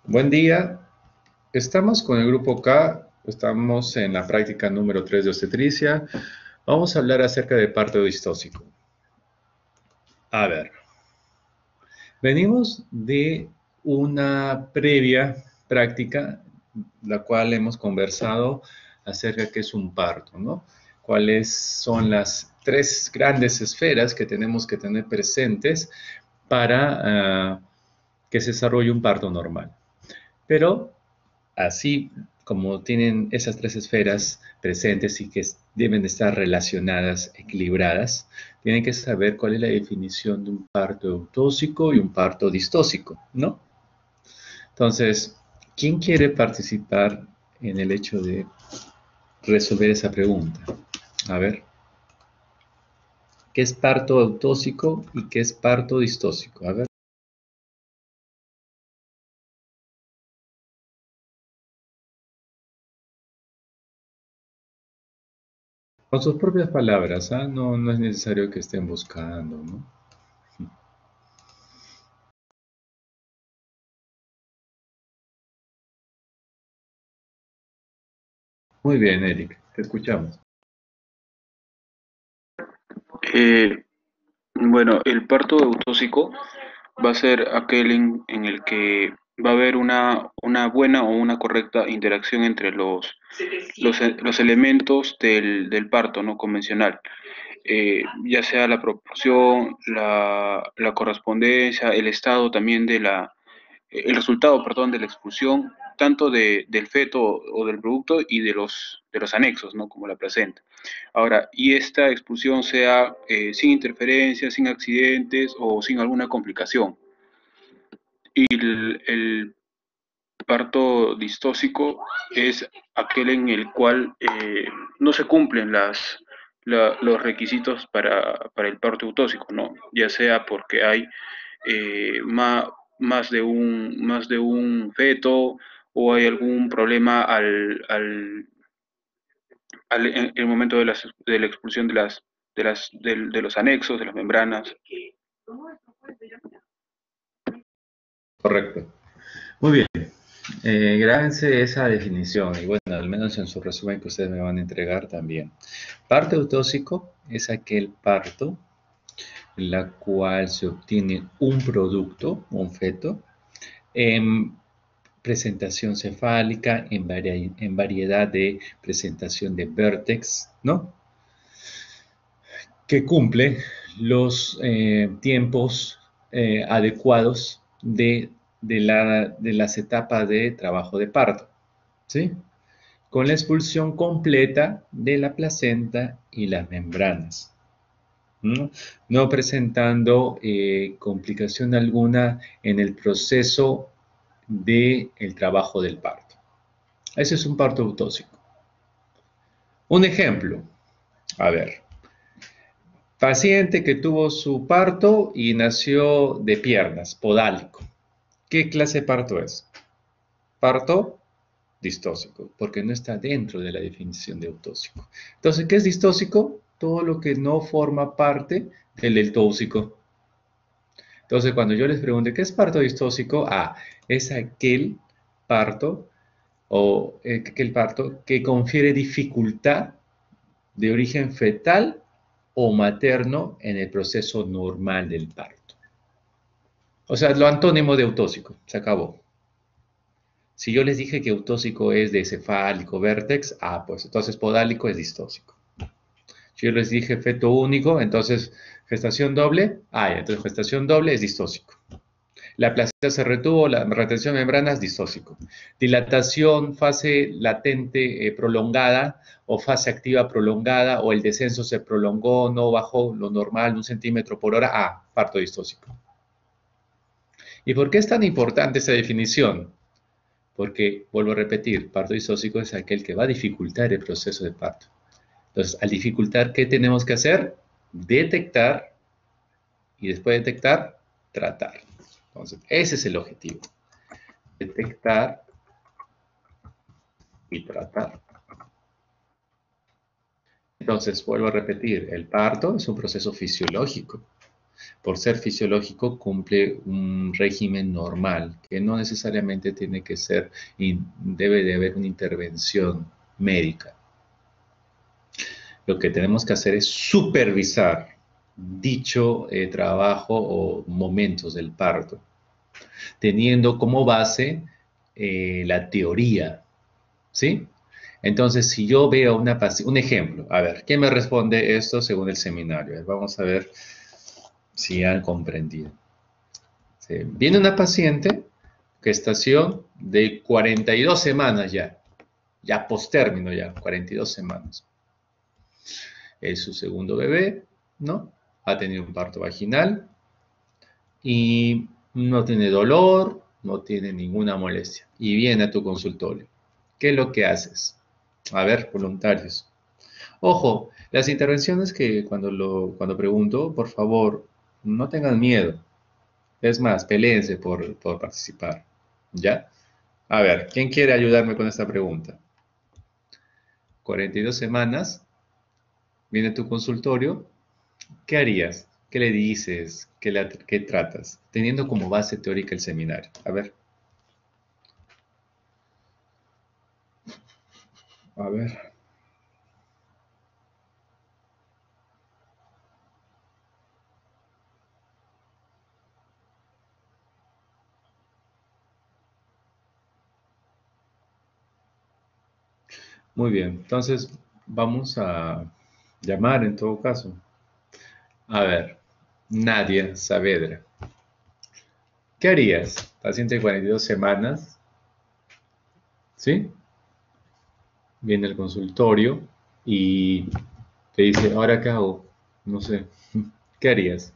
Buen día, estamos con el grupo K, estamos en la práctica número 3 de obstetricia. Vamos a hablar acerca de parto distóxico. A ver, venimos de una previa práctica, la cual hemos conversado acerca de qué es un parto, ¿no? Cuáles son las tres grandes esferas que tenemos que tener presentes para que se desarrolle un parto normal. Pero así como tienen esas tres esferas presentes y que deben estar relacionadas, equilibradas, tienen que saber cuál es la definición de un parto eutóxico y un parto distóxico, ¿no? Entonces, ¿quién quiere participar en el hecho de resolver esa pregunta? A ver, ¿qué es parto eutóxico y qué es parto distóxico? A ver. Con sus propias palabras, ¿ah? No es necesario que estén buscando, ¿no? Muy bien, Eric, te escuchamos. Eh, bueno, el parto eutóxico va a ser aquel en el que va a haber una buena o una correcta interacción entre los elementos del parto no convencional, ya sea la proporción, la correspondencia, el estado también el resultado, perdón, de la expulsión, tanto del feto o del producto y de los anexos, ¿no? Como la placenta. Ahora, y esta expulsión sea sin interferencias, sin accidentes o sin alguna complicación. Y el parto distóxico es aquel en el cual no se cumplen los requisitos para el parto eutóxico, ¿no? Ya sea porque hay más de un feto o hay algún problema en el momento de la expulsión de los anexos, de las membranas. Correcto. Muy bien. Grábense esa definición y bueno, al menos en su resumen que ustedes me van a entregar también. Parto eutóxico es aquel parto en la cual se obtiene un producto, un feto, en presentación cefálica, en variedad de presentación de vértex, ¿no? Que cumple los tiempos adecuados de las etapas de trabajo de parto, ¿sí? Con la expulsión completa de la placenta y las membranas, ¿no? No presentando complicación alguna en el proceso del trabajo del parto. Ese es un parto eutóxico. Un ejemplo, a ver, paciente que tuvo su parto y nació de piernas, podálico. ¿Qué clase de parto es? Parto distóxico, porque no está dentro de la definición de eutóxico. Entonces, ¿qué es distóxico? Todo lo que no forma parte del eutóxico. Entonces, cuando yo les pregunte, ¿qué es parto distóxico? Es aquel parto aquel parto que confiere dificultad de origen fetal o materno en el proceso normal del parto. O sea, lo antónimo de eutóxico, se acabó. Si yo les dije que eutóxico es de cefálico, vértex, pues entonces podálico es distóxico. Si yo les dije feto único, entonces gestación doble, entonces gestación doble es distóxico. La placenta se retuvo, la retención de membranas, distóxico. Dilatación, fase latente prolongada o fase activa prolongada o el descenso se prolongó, no bajó lo normal, 1 centímetro por hora, parto distóxico. ¿Y por qué es tan importante esa definición? Porque, vuelvo a repetir, parto distóxico es aquel que va a dificultar el proceso de parto. Entonces, al dificultar, ¿qué tenemos que hacer? Detectar y después de detectar, tratar. Entonces, ese es el objetivo. Detectar y tratar. Entonces, vuelvo a repetir, el parto es un proceso fisiológico. Por ser fisiológico, cumple un régimen normal, que no necesariamente tiene que ser, y debe de haber una intervención médica. Lo que tenemos que hacer es supervisar dicho trabajo o momentos del parto, teniendo como base la teoría, ¿sí? Entonces, si yo veo una paciente, un ejemplo, a ver, ¿quién me responde esto según el seminario? Vamos a ver si han comprendido. Sí, viene una paciente, gestación de 42 semanas ya postérmino ya, 42 semanas. Es su segundo bebé, ¿no? Ha tenido un parto vaginal y no tiene dolor, no tiene ninguna molestia. Y viene a tu consultorio. ¿Qué es lo que haces? A ver, voluntarios. Ojo, las intervenciones que cuando pregunto, por favor, no tengan miedo. Es más, peleense por participar. ¿Ya? A ver, ¿quién quiere ayudarme con esta pregunta? 42 semanas, viene tu consultorio, ¿qué harías? ¿Qué le dices? ¿Qué tratas? Teniendo como base teórica el seminario. A ver. A ver. Muy bien. Entonces, vamos a llamar en todo caso. A ver, Nadia Saavedra. ¿Qué harías? Paciente de 42 semanas, ¿sí? Viene al consultorio y te dice, ¿ahora qué hago? No sé. ¿Qué harías?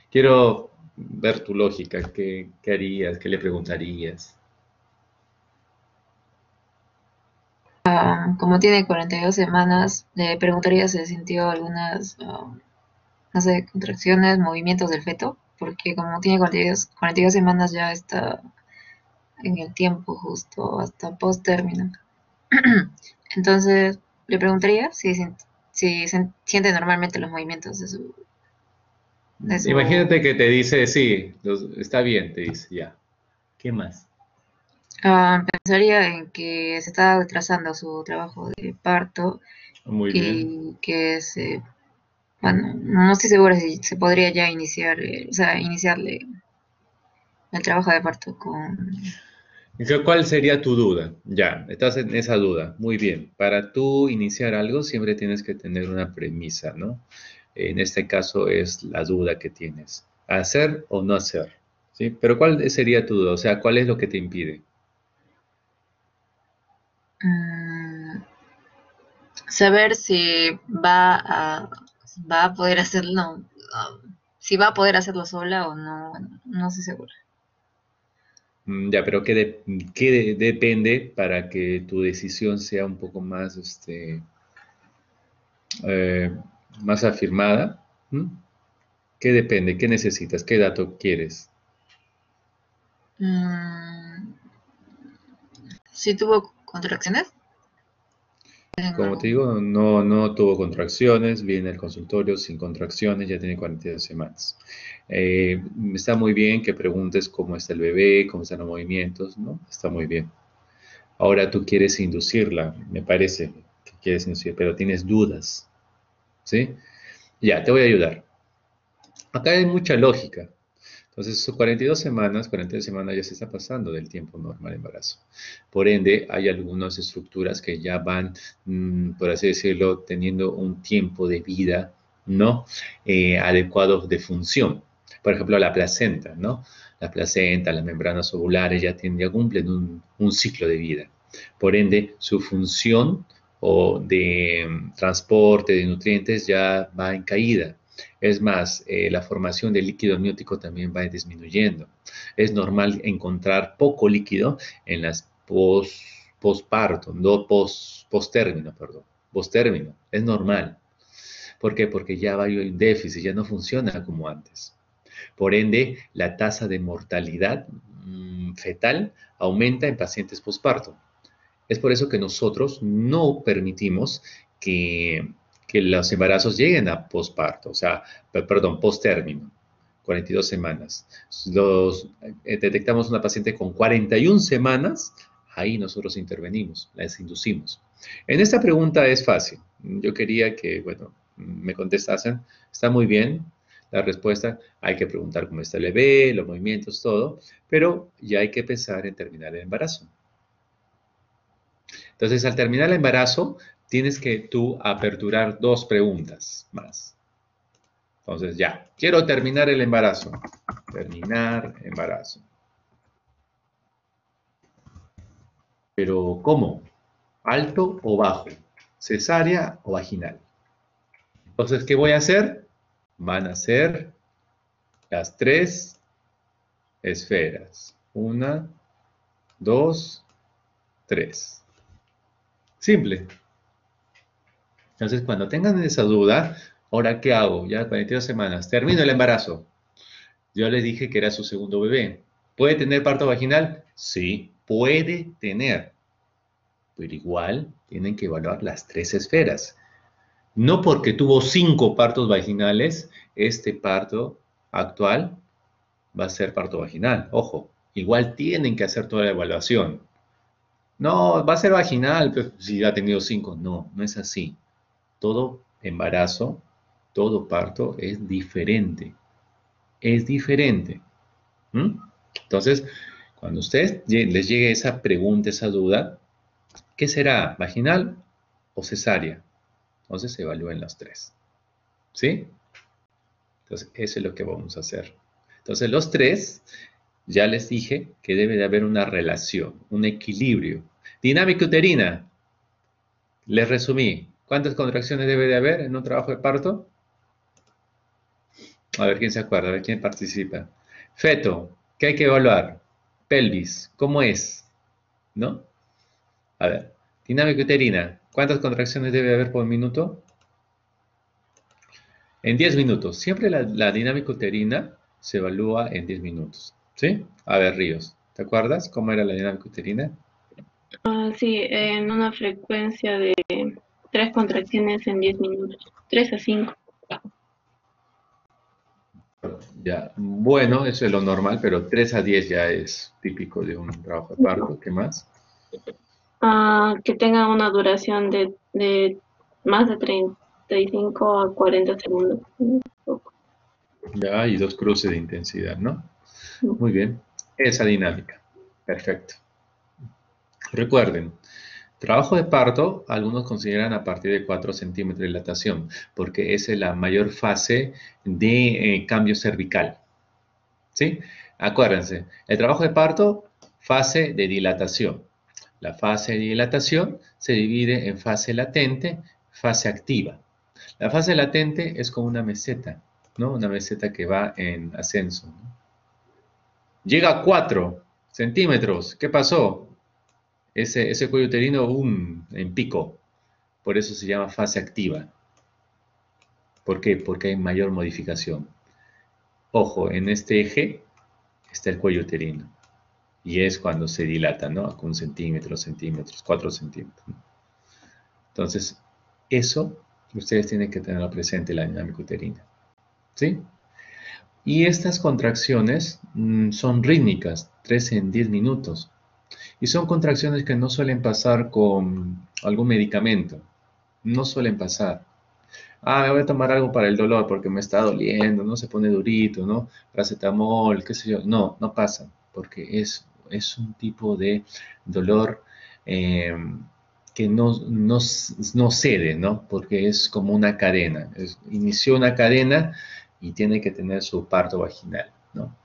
Quiero ver tu lógica. ¿Qué harías? ¿Qué le preguntarías? Como tiene 42 semanas, le preguntaría si sintió algunas, no sé, contracciones, movimientos del feto, porque como tiene 42 semanas ya está en el tiempo justo hasta post término. Entonces, le preguntaría si siente normalmente los movimientos de su. Imagínate que te dice, sí, está bien, te dice, ya. ¿Qué más? Pensaría en que se está retrasando su trabajo de parto Muy bien. y que bueno, no estoy segura si se podría ya iniciar, o sea, iniciarle el trabajo de parto con. ¿Cuál sería tu duda? Ya, estás en esa duda. Muy bien. Para tú iniciar algo siempre tienes que tener una premisa, ¿no? En este caso es la duda que tienes. ¿Hacer o no hacer? ¿Sí? Pero ¿cuál sería tu duda? O sea, ¿cuál es lo que te impide? mm, Saber si va a poder hacerlo, no, si va a poder hacerlo sola o no, bueno, no estoy segura. Ya, pero ¿qué depende para que tu decisión sea un poco más, eh, más afirmada? ¿Mm? ¿Qué depende? ¿Qué necesitas? ¿Qué dato quieres? Mm, si tuvo contracciones en Como te algún. digo, no tuvo contracciones, viene al consultorio sin contracciones, ya tiene 42 semanas. Está muy bien que preguntes cómo está el bebé, cómo están los movimientos, ¿no? Está muy bien. Ahora tú quieres inducirla, me parece que quieres inducir, pero tienes dudas, ¿sí? Ya, te voy a ayudar. Acá hay mucha lógica. Entonces, sus 42 semanas ya se está pasando del tiempo normal de embarazo. Por ende, hay algunas estructuras que ya van, por así decirlo, teniendo un tiempo de vida, ¿no? Adecuado de función. Por ejemplo, la placenta, ¿no? La placenta, las membranas ovulares ya cumplen un ciclo de vida. Por ende, su función o de transporte de nutrientes ya va en caída. Es más, la formación de líquido amniótico también va disminuyendo. Es normal encontrar poco líquido en las postparto, no posttérmino, perdón. Posttérmino, es normal. ¿Por qué? Porque ya va un déficit, ya no funciona como antes. Por ende, la tasa de mortalidad fetal aumenta en pacientes postparto. Es por eso que nosotros no permitimos que, que los embarazos lleguen a posparto, o sea, perdón, posttérmino. 42 semanas. Detectamos una paciente con 41 semanas, ahí nosotros intervenimos, las inducimos. En esta pregunta es fácil. Yo quería que, bueno, me contestasen. Está muy bien la respuesta. Hay que preguntar cómo está el bebé, los movimientos, todo. Pero ya hay que pensar en terminar el embarazo. Entonces, al terminar el embarazo, tienes que tú aperturar 2 preguntas más. Entonces, ya, quiero terminar el embarazo. Terminar embarazo. Pero, ¿cómo? ¿Alto o bajo? ¿Cesárea o vaginal? Entonces, ¿qué voy a hacer? Van a ser las 3 esferas. 1, 2, 3. Simple. Entonces, cuando tengan esa duda, ¿ahora qué hago? Ya 42 semanas. Termino el embarazo. Yo les dije que era su segundo bebé. ¿Puede tener parto vaginal? Sí, puede tener. Pero igual tienen que evaluar las 3 esferas. No porque tuvo 5 partos vaginales, este parto actual va a ser parto vaginal. Ojo, igual tienen que hacer toda la evaluación. No, va a ser vaginal, pero si ha tenido 5. No, no es así. Todo embarazo, todo parto es diferente. Es diferente. ¿Mm? Entonces, cuando a ustedes les llegue esa pregunta, esa duda, ¿qué será? ¿Vaginal o cesárea? Entonces se evalúen las 3. ¿Sí? Entonces, eso es lo que vamos a hacer. Entonces, los 3, ya les dije que debe de haber una relación, un equilibrio. Dinámica uterina. Les resumí. ¿Cuántas contracciones debe de haber en un trabajo de parto? A ver quién se acuerda, a ver quién participa. Feto, ¿qué hay que evaluar? Pelvis, ¿cómo es? ¿No? A ver, dinámica uterina, ¿cuántas contracciones debe haber por minuto? En 10 minutos. Siempre la dinámica uterina se evalúa en 10 minutos. ¿Sí? A ver, Ríos, ¿te acuerdas cómo era la dinámica uterina? Sí, en una frecuencia de 3 contracciones en 10 minutos, 3 a 5. Ya, bueno, eso es lo normal, pero 3 a 10 ya es típico de un trabajo de parto. ¿Qué más? Que tengan una duración de más de 35 a 40 segundos. Ya, y 2 cruces de intensidad, ¿no? Muy bien, esa dinámica. Perfecto. Recuerden, trabajo de parto, algunos consideran a partir de 4 centímetros de dilatación, porque esa es la mayor fase de cambio cervical. ¿Sí? Acuérdense, el trabajo de parto, fase de dilatación. La fase de dilatación se divide en fase latente, fase activa. La fase latente es como una meseta, ¿no? Una meseta que va en ascenso, ¿no? Llega a 4 centímetros. ¿Qué pasó? Ese cuello uterino, en pico. Por eso se llama fase activa. ¿Por qué? Porque hay mayor modificación. Ojo, en este eje está el cuello uterino. Y es cuando se dilata, ¿no? Con centímetros, 4 centímetros. ¿No? Entonces, eso ustedes tienen que tenerlo presente, la dinámica uterina. ¿Sí? Y estas contracciones son rítmicas, 3 en 10 minutos. Y son contracciones que no suelen pasar con algún medicamento. No suelen pasar. Ah, me voy a tomar algo para el dolor porque me está doliendo, no se pone durito, ¿no? Paracetamol, qué sé yo. No, no pasa, porque es un tipo de dolor eh, que no cede, ¿no? Porque es como una cadena. Inició una cadena y tiene que tener su parto vaginal, ¿no?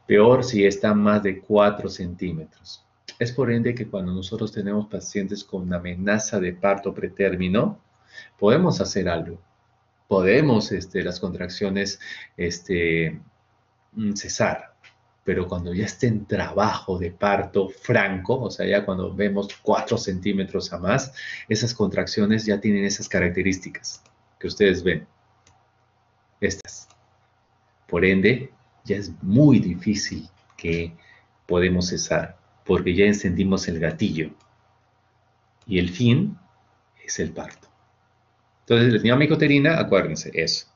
Peor si está más de 4 centímetros. Es por ende que cuando nosotros tenemos pacientes con amenaza de parto pretérmino, podemos hacer algo. Podemos las contracciones cesar, pero cuando ya esté en trabajo de parto franco, o sea, ya cuando vemos 4 centímetros a más, esas contracciones ya tienen esas características que ustedes ven, estas. Por ende, ya es muy difícil que podemos cesar, porque ya encendimos el gatillo y el fin es el parto. Entonces, la dinámica uterina, acuérdense, eso.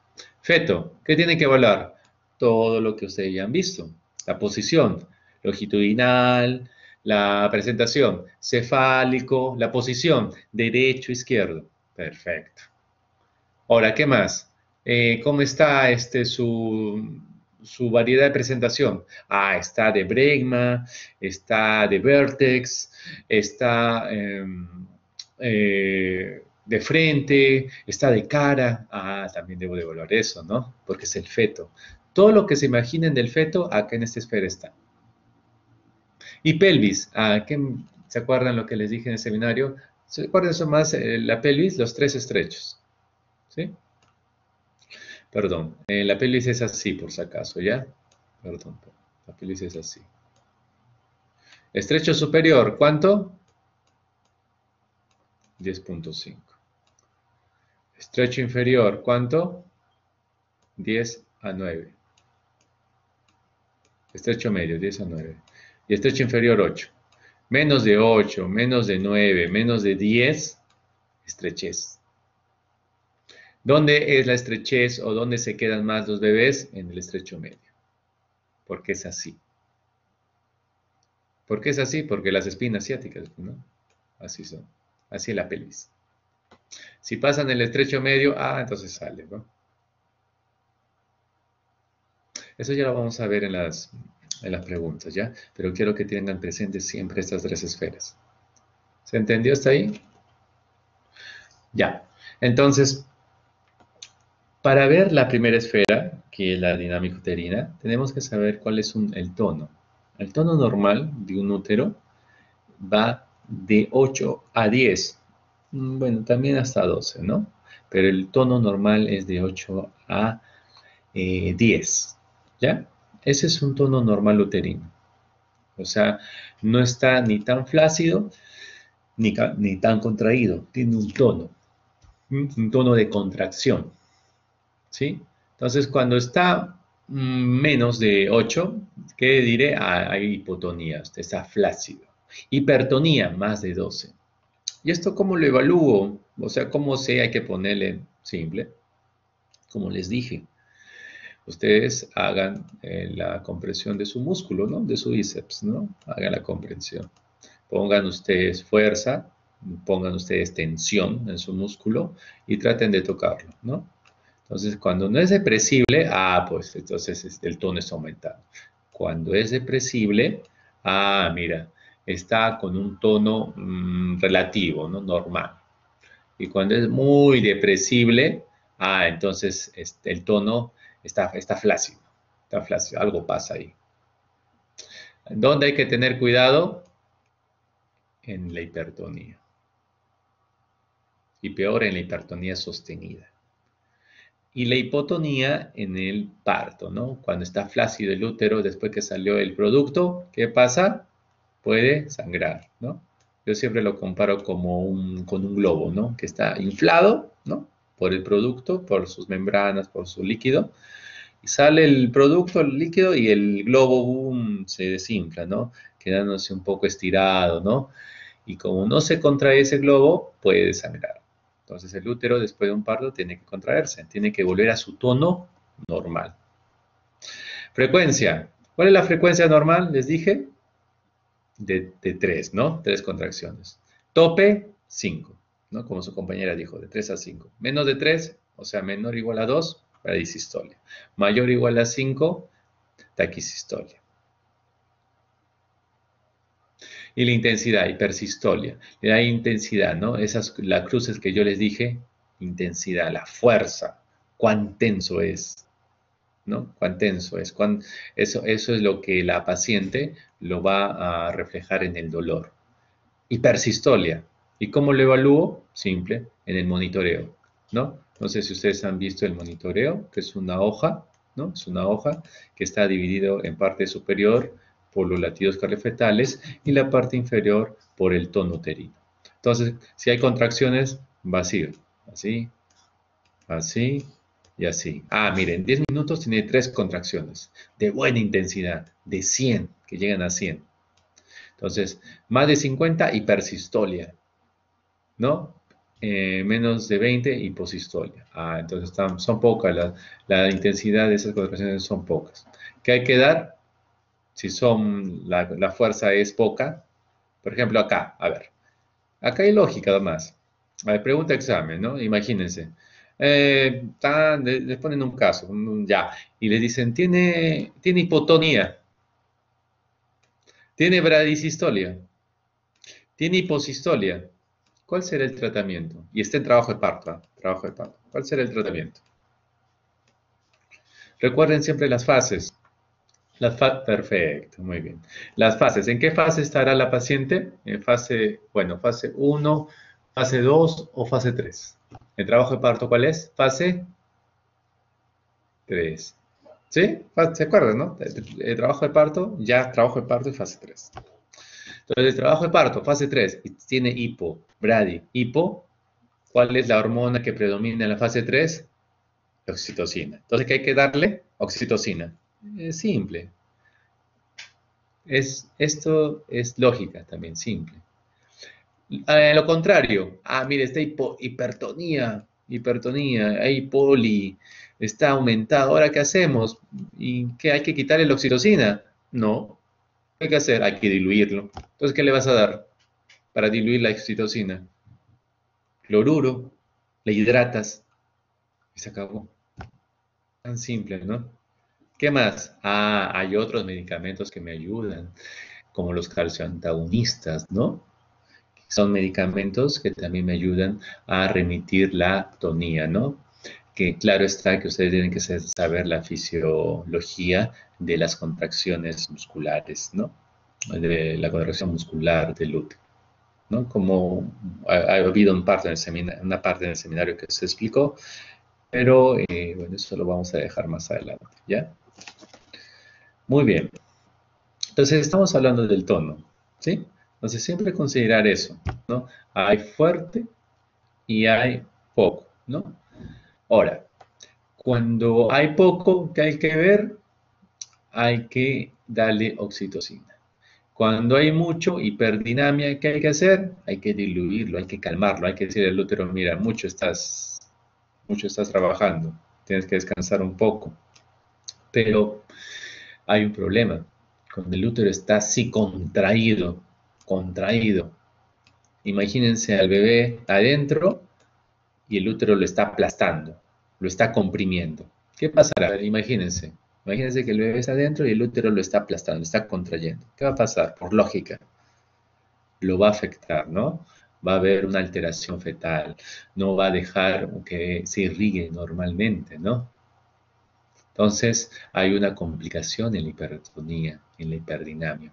Feto, ¿qué tiene que evaluar? todo lo que ustedes ya han visto. La posición longitudinal, la presentación cefálico, la posición derecho, izquierdo. Perfecto. Ahora, ¿qué más? ¿Cómo está su variedad de presentación? Ah, está de Bregma, está de Vertex, está de frente, está de cara. Ah, también debo de evaluar eso, ¿no? Porque es el feto. Todo lo que se imaginen del feto, acá en esta esfera está. Y pelvis, ¿se acuerdan lo que les dije en el seminario? ¿Se acuerdan eso más? La pelvis, los tres estrechos. ¿Sí? Perdón, la pelvis es así, por si acaso, ¿ya? Perdón, la pelvis es así. Estrecho superior, ¿cuánto? 10.5. Estrecho inferior, ¿cuánto? 10 a 9. Estrecho medio, 10 a 9. Y estrecho inferior, 8. Menos de 8, menos de 9, menos de 10, estrechez. ¿Dónde es la estrechez o dónde se quedan más los bebés? En el estrecho medio. Porque es así. ¿Por qué es así? Porque las espinas ciáticas, ¿no? Así son. Así es la pelvis. Si pasan el estrecho medio, entonces sale, ¿no? Eso ya lo vamos a ver en las preguntas, ¿ya? Pero quiero que tengan presentes siempre estas tres esferas. ¿Se entendió hasta ahí? Ya. Entonces, para ver la primera esfera, que es la dinámica uterina, tenemos que saber cuál es el tono. El tono normal de un útero va de 8 a 10. Bueno, también hasta 12, ¿no? Pero el tono normal es de 8 a 10, ¿ya? Ese es un tono normal uterino. O sea, no está ni tan flácido ni tan contraído. Tiene un tono de contracción, ¿sí? Entonces, cuando está menos de 8, ¿qué diré? Hay hipotonía, está flácido. Hipertonía, más de 12. ¿Y esto cómo lo evalúo? O sea, ¿cómo sé? Hay que ponerle simple. Como les dije, ustedes hagan la compresión de su músculo, ¿no? De su bíceps, ¿no? Hagan la comprensión. Pongan ustedes fuerza, pongan ustedes tensión en su músculo y traten de tocarlo, ¿no? Entonces, cuando no es depresible, pues entonces el tono está aumentando. Cuando es depresible, mira, está con un tono relativo, ¿no? Normal. Y cuando es muy depresible, entonces el tono está flácido. Está flácido, algo pasa ahí. ¿Dónde hay que tener cuidado? En la hipertonía. Y peor en la hipertonía sostenida. Y la hipotonía en el parto, ¿no? Cuando está flácido el útero, después que salió el producto, ¿qué pasa? Puede sangrar, ¿no? Yo siempre lo comparo con un globo, ¿no? Que está inflado, ¿no? Por el producto, por sus membranas, por su líquido. Y sale el producto, el líquido, y el globo, boom, se desinfla, ¿no? Quedándose un poco estirado, ¿no? Y como no se contrae ese globo, puede sangrar. Entonces el útero después de un parto tiene que contraerse, tiene que volver a su tono normal. Frecuencia. ¿Cuál es la frecuencia normal? Les dije. De 3, ¿no? 3 contracciones. Tope, 5, ¿no? Como su compañera dijo, de 3 a 5. Menos de 3, o sea, menor o igual a 2, bradisistolia. Mayor o igual a 5, taquisistolia. Y la intensidad, hipersistolia. Le da intensidad, ¿no? Las cruces que yo les dije, intensidad, la fuerza, cuán tenso es, ¿no? Cuán tenso es. Eso es lo que la paciente lo va a reflejar en el dolor. Hipersistolia. ¿Y cómo lo evalúo? Simple, en el monitoreo, ¿no? No sé si ustedes han visto el monitoreo, que es una hoja, ¿no? Es una hoja que está dividido en parte superior por los latidos cardiofetales y la parte inferior por el tono uterino. Entonces, si hay contracciones, vacío. Así, así y así. Miren, 10 minutos tiene 3 contracciones de buena intensidad, de 100, que llegan a 100. Entonces, más de 50, hipersistolia, ¿no? menos de 20, hiposistolia. Entonces son pocas, la intensidad de esas contracciones son pocas. ¿Qué hay que dar? Si la fuerza es poca, por ejemplo acá, a ver, acá hay lógica además. A ver, pregunta examen, ¿no? Imagínense. Les ponen un caso, ya, y le dicen, tiene hipotonía, tiene bradisistolia, tiene hiposistolia. ¿Cuál será el tratamiento? Y está en trabajo de parto, ¿eh? Trabajo de parto. ¿Cuál será el tratamiento? Recuerden siempre las fases. Perfecto, muy bien. Las fases. ¿En qué fase estará la paciente? En fase 1, fase 2 o fase 3. ¿El trabajo de parto cuál es? Fase 3. ¿Sí? ¿Se acuerdan, no? El trabajo de parto, ya trabajo de parto y fase 3. Entonces, el trabajo de parto, fase 3, y tiene hipo. ¿Cuál es la hormona que predomina en la fase 3? Oxitocina. Entonces, ¿qué hay que darle? Oxitocina. Es simple. Esto es lógica también, simple. Lo contrario, mire, está hipertonía, hay poli, está aumentado. ¿Ahora qué hacemos? ¿Y qué hay que quitarle la oxitocina? No. ¿Qué hay que hacer? Hay que diluirlo. Entonces, ¿qué le vas a dar para diluir la oxitocina? Cloruro, le hidratas y se acabó. Tan simple, ¿no? ¿Qué más? Hay otros medicamentos que me ayudan, como los calcioantagonistas, ¿no? Son medicamentos que también me ayudan a remitir la tonía, ¿no? Que claro está que ustedes tienen que saber la fisiología de las contracciones musculares, ¿no? De la contracción muscular del útero, ¿no? Como ha habido una parte en el seminario que se explicó, pero bueno, eso lo vamos a dejar más adelante, ¿ya? Muy bien. Entonces, estamos hablando del tono, ¿sí? Entonces, siempre considerar eso, ¿no? Hay fuerte y hay poco, ¿no? Ahora, cuando hay poco que hay que ver, hay que darle oxitocina. Cuando hay mucho hiperdinamia que hay que hacer, hay que diluirlo, hay que calmarlo, hay que decirle al útero, mira, mucho estás trabajando, tienes que descansar un poco. Pero hay un problema. Cuando el útero está así contraído, imagínense al bebé adentro y el útero lo está aplastando, lo está comprimiendo. ¿Qué pasará? A ver, imagínense que el bebé está adentro y el útero lo está aplastando, lo está contrayendo. ¿Qué va a pasar? Por lógica, lo va a afectar, ¿no? Va a haber una alteración fetal, no va a dejar que se irrigue normalmente, ¿no? Entonces, hay una complicación en la hipertonía, en la hiperdinamia,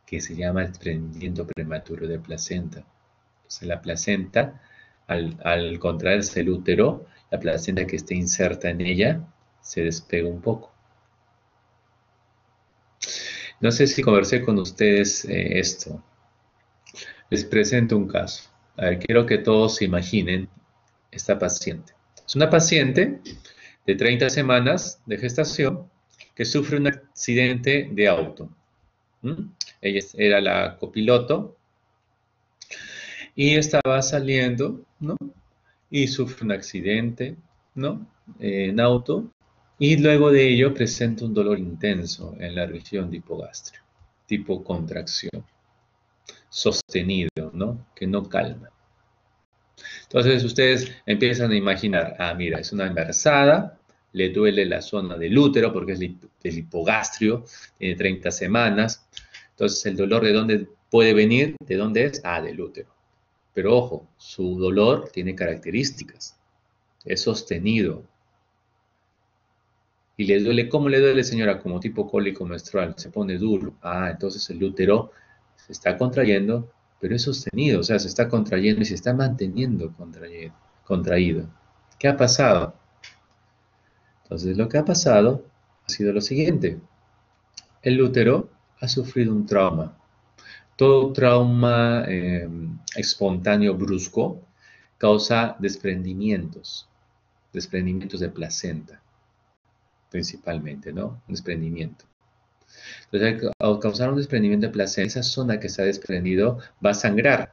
que se llama el desprendimiento prematuro de placenta. Entonces, la placenta, al contraerse el útero, la placenta que esté inserta en ella, se despega un poco. No sé si conversé con ustedes esto. Les presento un caso. A ver, quiero que todos se imaginen esta paciente. Es una paciente de 30 semanas de gestación que sufre un accidente de auto. Ella era la copiloto y estaba saliendo, ¿no? Y sufre un accidente, ¿no? En auto y luego de ello presenta un dolor intenso en la región de hipogastrio, tipo contracción, sostenido, ¿no? Que no calma. Entonces ustedes empiezan a imaginar, mira, es una embarazada, le duele la zona del útero porque es del hipogastrio, tiene 30 semanas. Entonces el dolor, ¿de dónde puede venir? ¿De dónde es? Del útero. Pero ojo, su dolor tiene características, es sostenido. Y le duele, ¿cómo le duele, señora? Como tipo cólico menstrual, se pone duro. Entonces el útero se está contrayendo, pero es sostenido, o sea, se está contrayendo y se está manteniendo contraído. ¿Qué ha pasado? Entonces lo que ha pasado ha sido lo siguiente. El útero ha sufrido un trauma. Todo trauma espontáneo brusco causa desprendimientos de placenta, principalmente, ¿no? Un desprendimiento. Entonces, al causar un desprendimiento de placenta, esa zona que se ha desprendido va a sangrar.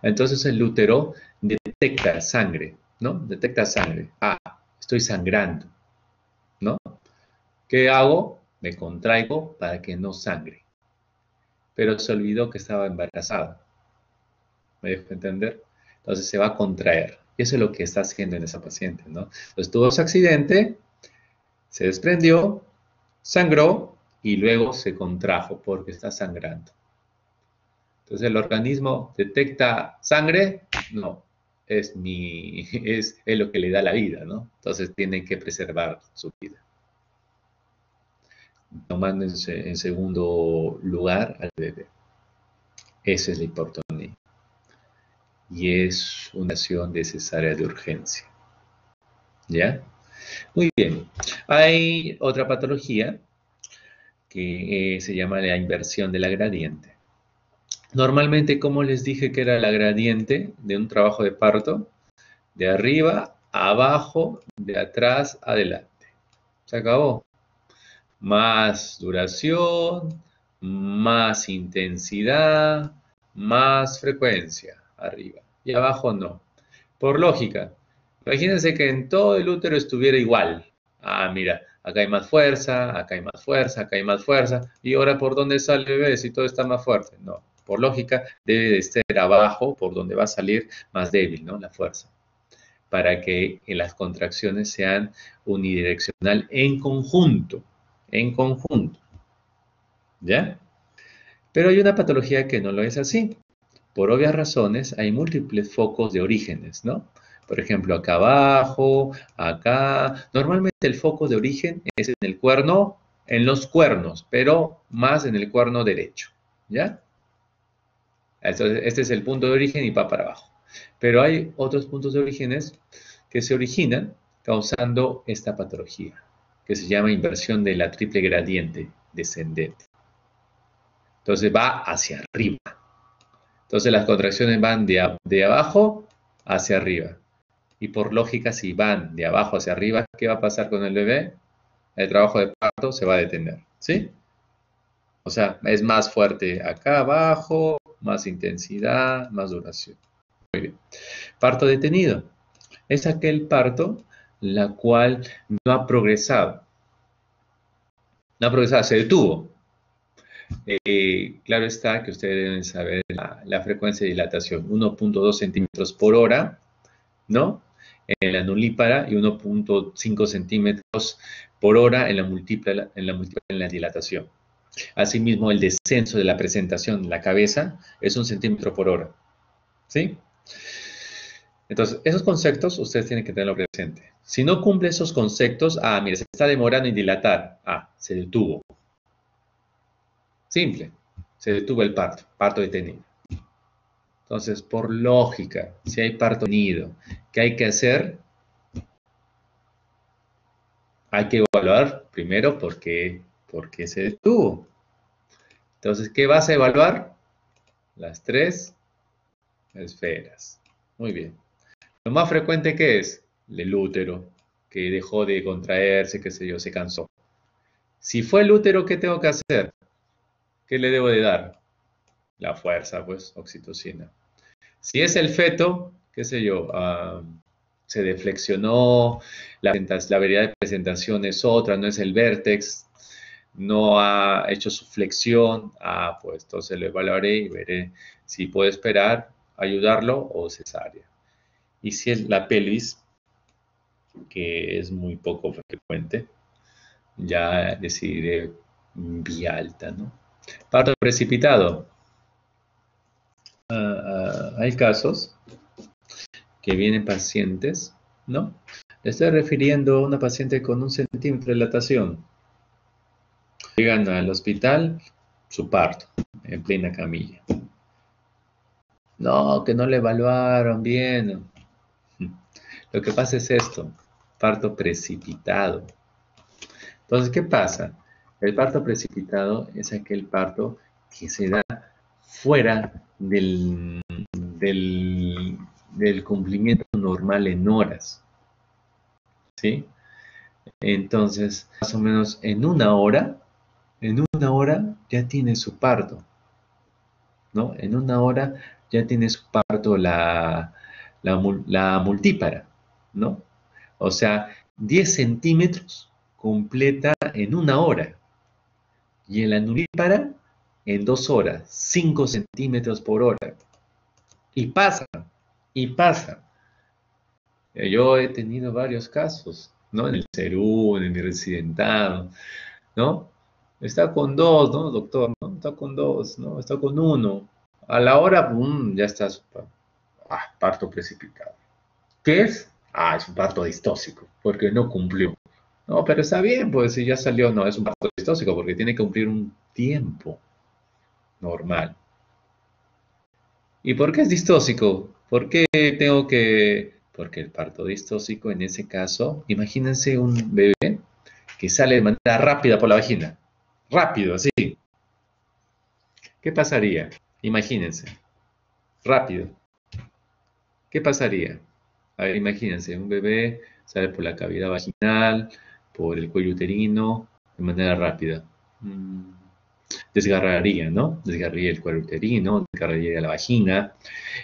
Entonces el útero detecta sangre, ¿no? Detecta sangre. Ah, estoy sangrando, ¿no? ¿Qué hago? Me contraigo para que no sangre. Pero se olvidó que estaba embarazada. ¿Me dejo entender? Entonces se va a contraer. Y eso es lo que está haciendo en esa paciente, ¿no? Entonces tuvo ese accidente, se desprendió, sangró y luego se contrajo porque está sangrando. Entonces el organismo detecta sangre, no, es lo que le da la vida, ¿no? Entonces tiene que preservar su vida. Tomando en segundo lugar al bebé. Esa es la hipotonía. Y es una acción de cesárea de urgencia. ¿Ya? Muy bien. Hay otra patología que se llama la inversión de la gradiente. Normalmente, como les dije que era la gradiente de un trabajo de parto, de arriba a abajo, de atrás a adelante. Se acabó. Más duración, más intensidad, más frecuencia, arriba. Y abajo no. Por lógica, imagínense que en todo el útero estuviera igual. Ah, mira, acá hay más fuerza, acá hay más fuerza, acá hay más fuerza. ¿Y ahora por dónde sale el bebé si todo está más fuerte? No, por lógica debe de estar abajo, por donde va a salir más débil, ¿no? La fuerza. Para que las contracciones sean unidireccional en conjunto. En conjunto. ¿Ya? Pero hay una patología que no lo es así. Por obvias razones, hay múltiples focos de orígenes, ¿no? Por ejemplo, acá abajo, acá. Normalmente el foco de origen es en el cuerno, en los cuernos, pero más en el cuerno derecho, ¿ya? Entonces, este es el punto de origen y va para abajo. Pero hay otros puntos de orígenes que se originan causando esta patología, que se llama inversión de la triple gradiente descendente. Entonces va hacia arriba. Entonces las contracciones van de abajo hacia arriba. Y por lógica, si van de abajo hacia arriba, ¿qué va a pasar con el bebé? El trabajo de parto se va a detener, ¿sí? O sea, es más fuerte acá abajo, más intensidad, más duración. Muy bien. Parto detenido. Es aquel parto la cual no ha progresado. No ha progresado, se detuvo. Claro está que ustedes deben saber la frecuencia de dilatación, 1.2 centímetros por hora, ¿no? En la nulípara y 1.5 centímetros por hora en la dilatación. Asimismo, el descenso de la presentación de la cabeza es 1 centímetro por hora, ¿sí? Entonces, esos conceptos ustedes tienen que tenerlo presente. Si no cumple esos conceptos, mire, se está demorando en dilatar, se detuvo. Simple, se detuvo el parto, parto detenido. Entonces, por lógica, si hay parto detenido, ¿qué hay que hacer? Hay que evaluar primero por qué se detuvo. Entonces, ¿qué vas a evaluar? Las 3 esferas. Muy bien. Lo más frecuente que es el útero, que dejó de contraerse, qué sé yo, se cansó. Si fue el útero, ¿qué tengo que hacer? ¿Qué le debo de dar? La fuerza, pues, oxitocina. Si es el feto, qué sé yo, se deflexionó, la variedad de presentación es otra, no es el vértex, no ha hecho su flexión, pues entonces lo evaluaré y veré si puedo esperar, ayudarlo o cesárea. Y si es la pelvis, que es muy poco frecuente, ya decidiré vía alta, ¿no? Parto precipitado. Hay casos que vienen pacientes, ¿no? Le estoy refiriendo a una paciente con 1 centímetro de dilatación. Llegan al hospital, su parto, en plena camilla. No, que no le evaluaron bien. Lo que pasa es esto, parto precipitado. Entonces, ¿qué pasa? El parto precipitado es aquel parto que se da fuera del cumplimiento normal en horas, ¿sí? Entonces, más o menos en una hora ya tiene su parto, ¿no? En una hora ya tiene su parto la multípara, ¿no? O sea, 10 centímetros completa en 1 hora. Y en la nulípara, en 2 horas, 5 centímetros por hora. Y pasa, y pasa. Yo he tenido varios casos, ¿no? En el Cerú, en mi residentado, ¿no? Está con 2, ¿no, doctor? ¿No? Está con 2, ¿no? Está con 1. A la hora, ¡bum!, ya está su parto precipitado. ¿Qué es? Es un parto distóxico, porque no cumplió. No, pero está bien, pues si ya salió, no, es un parto distóxico, porque tiene que cumplir un tiempo normal. ¿Y por qué es distóxico? ¿Por qué tengo que...? Porque el parto distóxico, en ese caso, imagínense un bebé que sale de manera rápida por la vagina. Rápido, así. ¿Qué pasaría? Imagínense. Rápido. ¿Qué pasaría? A ver, imagínense, un bebé sale por la cavidad vaginal, por el cuello uterino, de manera rápida. Desgarraría, ¿no? Desgarraría el cuello uterino, desgarraría la vagina.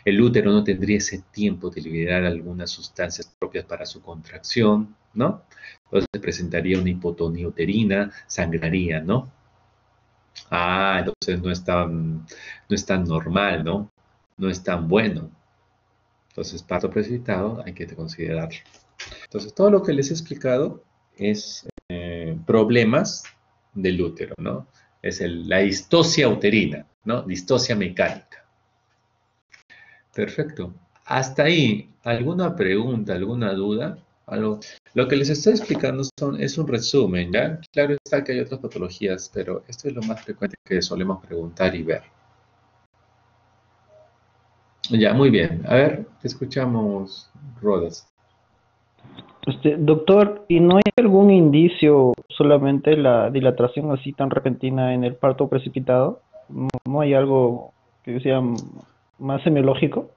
El útero no tendría ese tiempo de liberar algunas sustancias propias para su contracción, ¿no? Entonces presentaría una hipotonía uterina, sangraría, ¿no? Entonces no es tan normal, ¿no? No es tan bueno. Entonces, parto precipitado hay que considerarlo. Entonces, todo lo que les he explicado es problemas del útero, ¿no? Es la distosia uterina, ¿no? Distosia mecánica. Perfecto. Hasta ahí, ¿alguna pregunta, alguna duda? Lo que les estoy explicando es un resumen, ¿ya? Claro está que hay otras patologías, pero esto es lo más frecuente que solemos preguntar y ver. Ya, muy bien. A ver, te escuchamos, Rodas. Doctor, ¿y no hay algún indicio, solamente la dilatación así tan repentina en el parto precipitado? ¿No hay algo que sea más semiológico?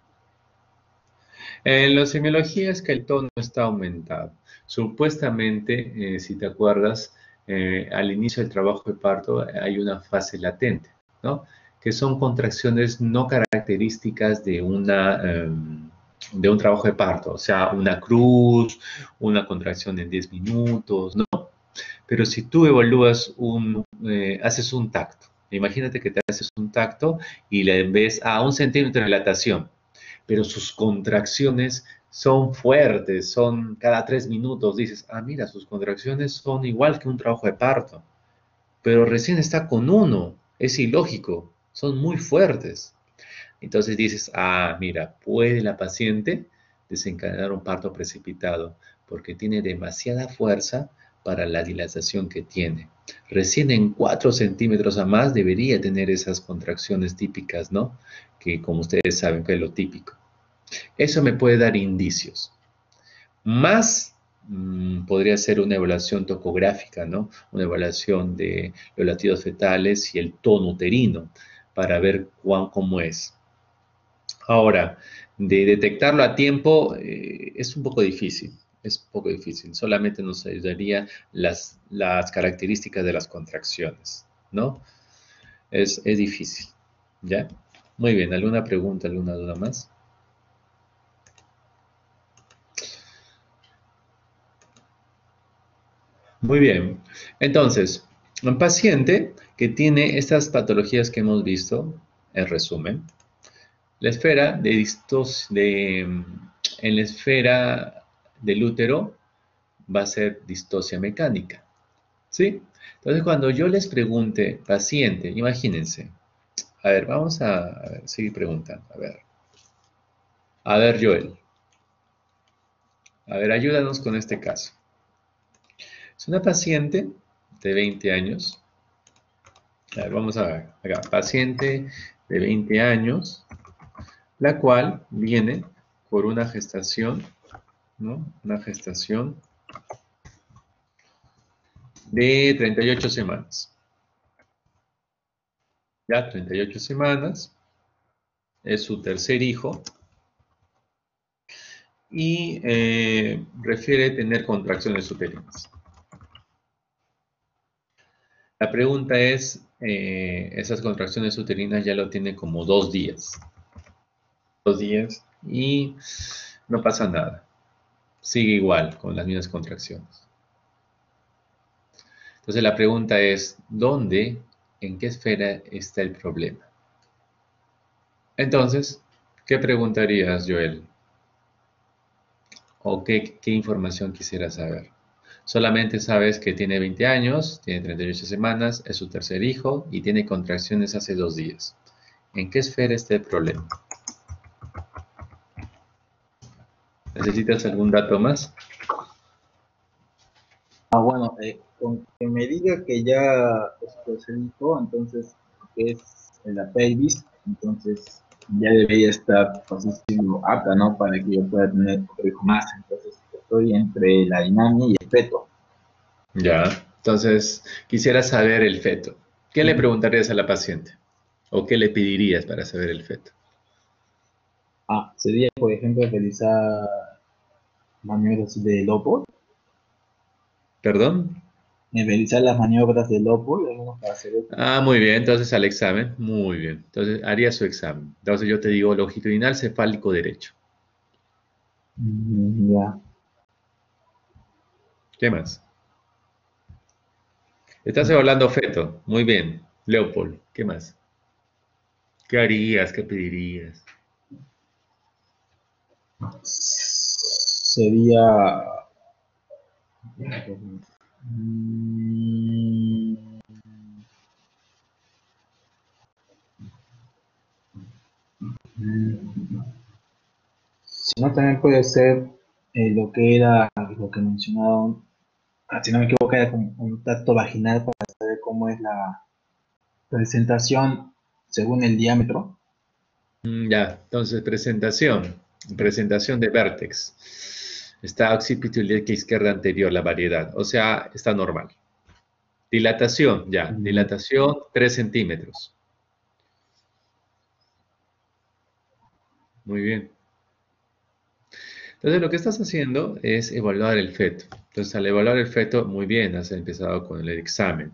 En la semiología es que el tono está aumentado. Supuestamente, si te acuerdas, al inicio del trabajo de parto hay una fase latente, ¿no? Que son contracciones no características de de un trabajo de parto, o sea, una cruz, una contracción en 10 minutos, ¿no? Pero si tú evalúas haces un tacto, imagínate que te haces un tacto y le ves a 1 centímetro de dilatación, pero sus contracciones son fuertes, son cada 3 minutos. Dices, mira, sus contracciones son igual que un trabajo de parto, pero recién está con 1, es ilógico, son muy fuertes. Entonces dices, mira, puede la paciente desencadenar un parto precipitado porque tiene demasiada fuerza para la dilatación que tiene. Recién en 4 centímetros a más debería tener esas contracciones típicas, ¿no? Que como ustedes saben que es lo típico. Eso me puede dar indicios. Más podría ser una evaluación topográfica, ¿no? Una evaluación de los latidos fetales y el tono uterino para ver cómo es. Ahora, de detectarlo a tiempo es un poco difícil. Es un poco difícil. Solamente nos ayudaría las características de las contracciones, ¿no? Es difícil. ¿Ya? Muy bien. ¿Alguna pregunta, alguna duda más? Muy bien. Entonces, un paciente que tiene estas patologías que hemos visto, en resumen, la esfera en la esfera del útero va a ser distosia mecánica, ¿sí? Entonces, cuando yo les pregunte, paciente, imagínense, a ver, vamos a seguir preguntando, a ver, Joel, a ver, ayúdanos con este caso. Es una paciente de 20 años, a ver, vamos a ver, acá, paciente de 20 años, la cual viene por una gestación, ¿no? Una gestación de 38 semanas. Ya, 38 semanas, es su tercer hijo y refiere tener contracciones uterinas. La pregunta es, esas contracciones uterinas ya lo tiene como 2 días. 2 días y no pasa nada. Sigue igual, con las mismas contracciones. Entonces la pregunta es, ¿dónde, en qué esfera está el problema? Entonces, ¿qué preguntarías, Joel? ¿O qué información quisieras saber? Solamente sabes que tiene 20 años, tiene 38 semanas, es su tercer hijo y tiene contracciones hace 2 días. ¿En qué esfera está el problema? ¿Necesitas algún dato más? Bueno, con que me diga que ya es su tercer hijo, entonces que es en la pelvis, entonces ya debería estar, pues, siendo apta, ¿no? Para que yo pueda tener otro hijo más. Entonces estoy entre la dinamia y el feto. Ya, entonces quisiera saber el feto. ¿Qué le preguntarías a la paciente? ¿O qué le pedirías para saber el feto? Sería, por ejemplo, realizar maniobras de Lopo, ¿Perdón? realizar las maniobras de Lopo, algunos para hacer eso. Muy bien, entonces al examen. Muy bien, entonces haría su examen. Entonces yo te digo longitudinal cefálico derecho. Ya. ¿Qué más? Estás evaluando feto. Muy bien. Leopold, ¿qué más? ¿Qué harías? ¿Qué pedirías? Sería... mm, Si no, también puede ser lo que era, lo que mencionaron, si no me equivoco, era como un tacto vaginal para saber cómo es la presentación según el diámetro. Ya, entonces presentación de vértex. Está occipito ilíaca izquierda anterior, la variedad, o sea, está normal. Dilatación, ya, Mm, dilatación 3 centímetros. Muy bien. Entonces lo que estás haciendo es evaluar el feto. Entonces al evaluar el feto, muy bien, has empezado con el examen.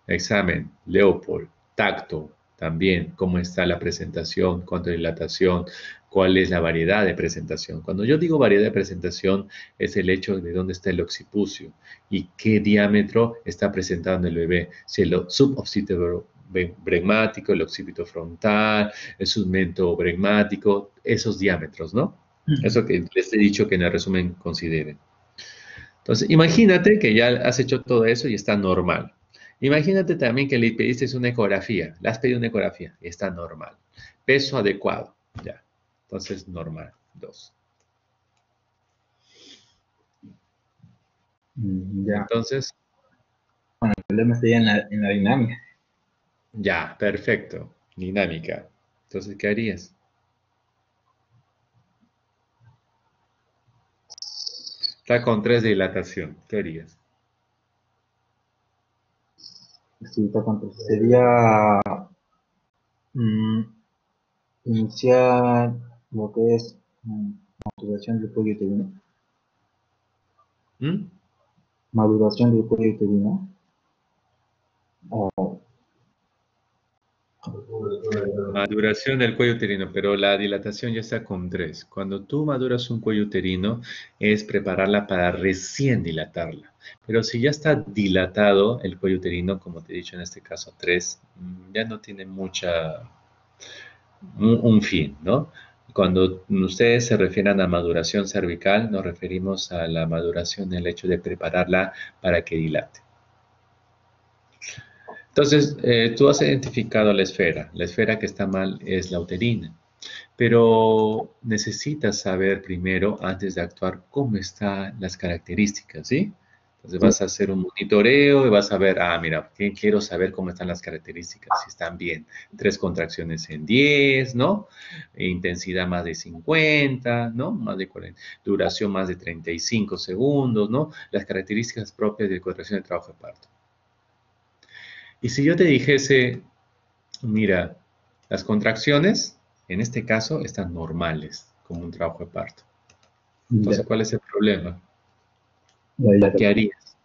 Examen, Leopold, tacto, también, cómo está la presentación, cuánto dilatación, cuál es la variedad de presentación. Cuando yo digo variedad de presentación, es el hecho de dónde está el occipucio y qué diámetro está presentando el bebé. Si el suboccipito bregmático, el occipito frontal, el submento bregmático, esos diámetros, ¿no? Eso que les he dicho que en el resumen consideren. Entonces, imagínate que ya has hecho todo eso y está normal. Imagínate también que le pediste una ecografía, le has pedido una ecografía y está normal. Peso adecuado, ya. Entonces, normal, 2. Ya, Entonces, el problema estaría en la dinámica. ya, perfecto. Dinámica. Entonces, ¿qué harías? Está con 3 de dilatación. ¿Qué harías? Sí, sería mm, iniciar lo que es maduración del cuello uterino. ¿Mm? Maduración del cuello uterino. Maduración del cuello uterino, pero la dilatación ya está con 3. Cuando tú maduras un cuello uterino, es prepararla para recién dilatarla. Pero si ya está dilatado el cuello uterino, como te he dicho en este caso 3, ya no tiene un fin, ¿no? Cuando ustedes se refieren a maduración cervical, nos referimos a la maduración del hecho de prepararla para que dilate. Entonces, tú has identificado la esfera. La esfera que está mal es la uterina. Pero necesitas saber primero, antes de actuar, cómo están las características, ¿sí? Entonces Sí. vas a hacer un monitoreo y vas a ver, mira, quiero saber cómo están las características, si están bien. 3 contracciones en 10, ¿no? Intensidad más de 50, ¿no? Más de 40, duración más de 35 segundos, ¿no? Las características propias de contracción de trabajo de parto. Y si yo te dijese, mira, las contracciones, en este caso, están normales, como un trabajo de parto. Ya, Entonces, ¿cuál es el problema? la ¿O qué dilatación. harías?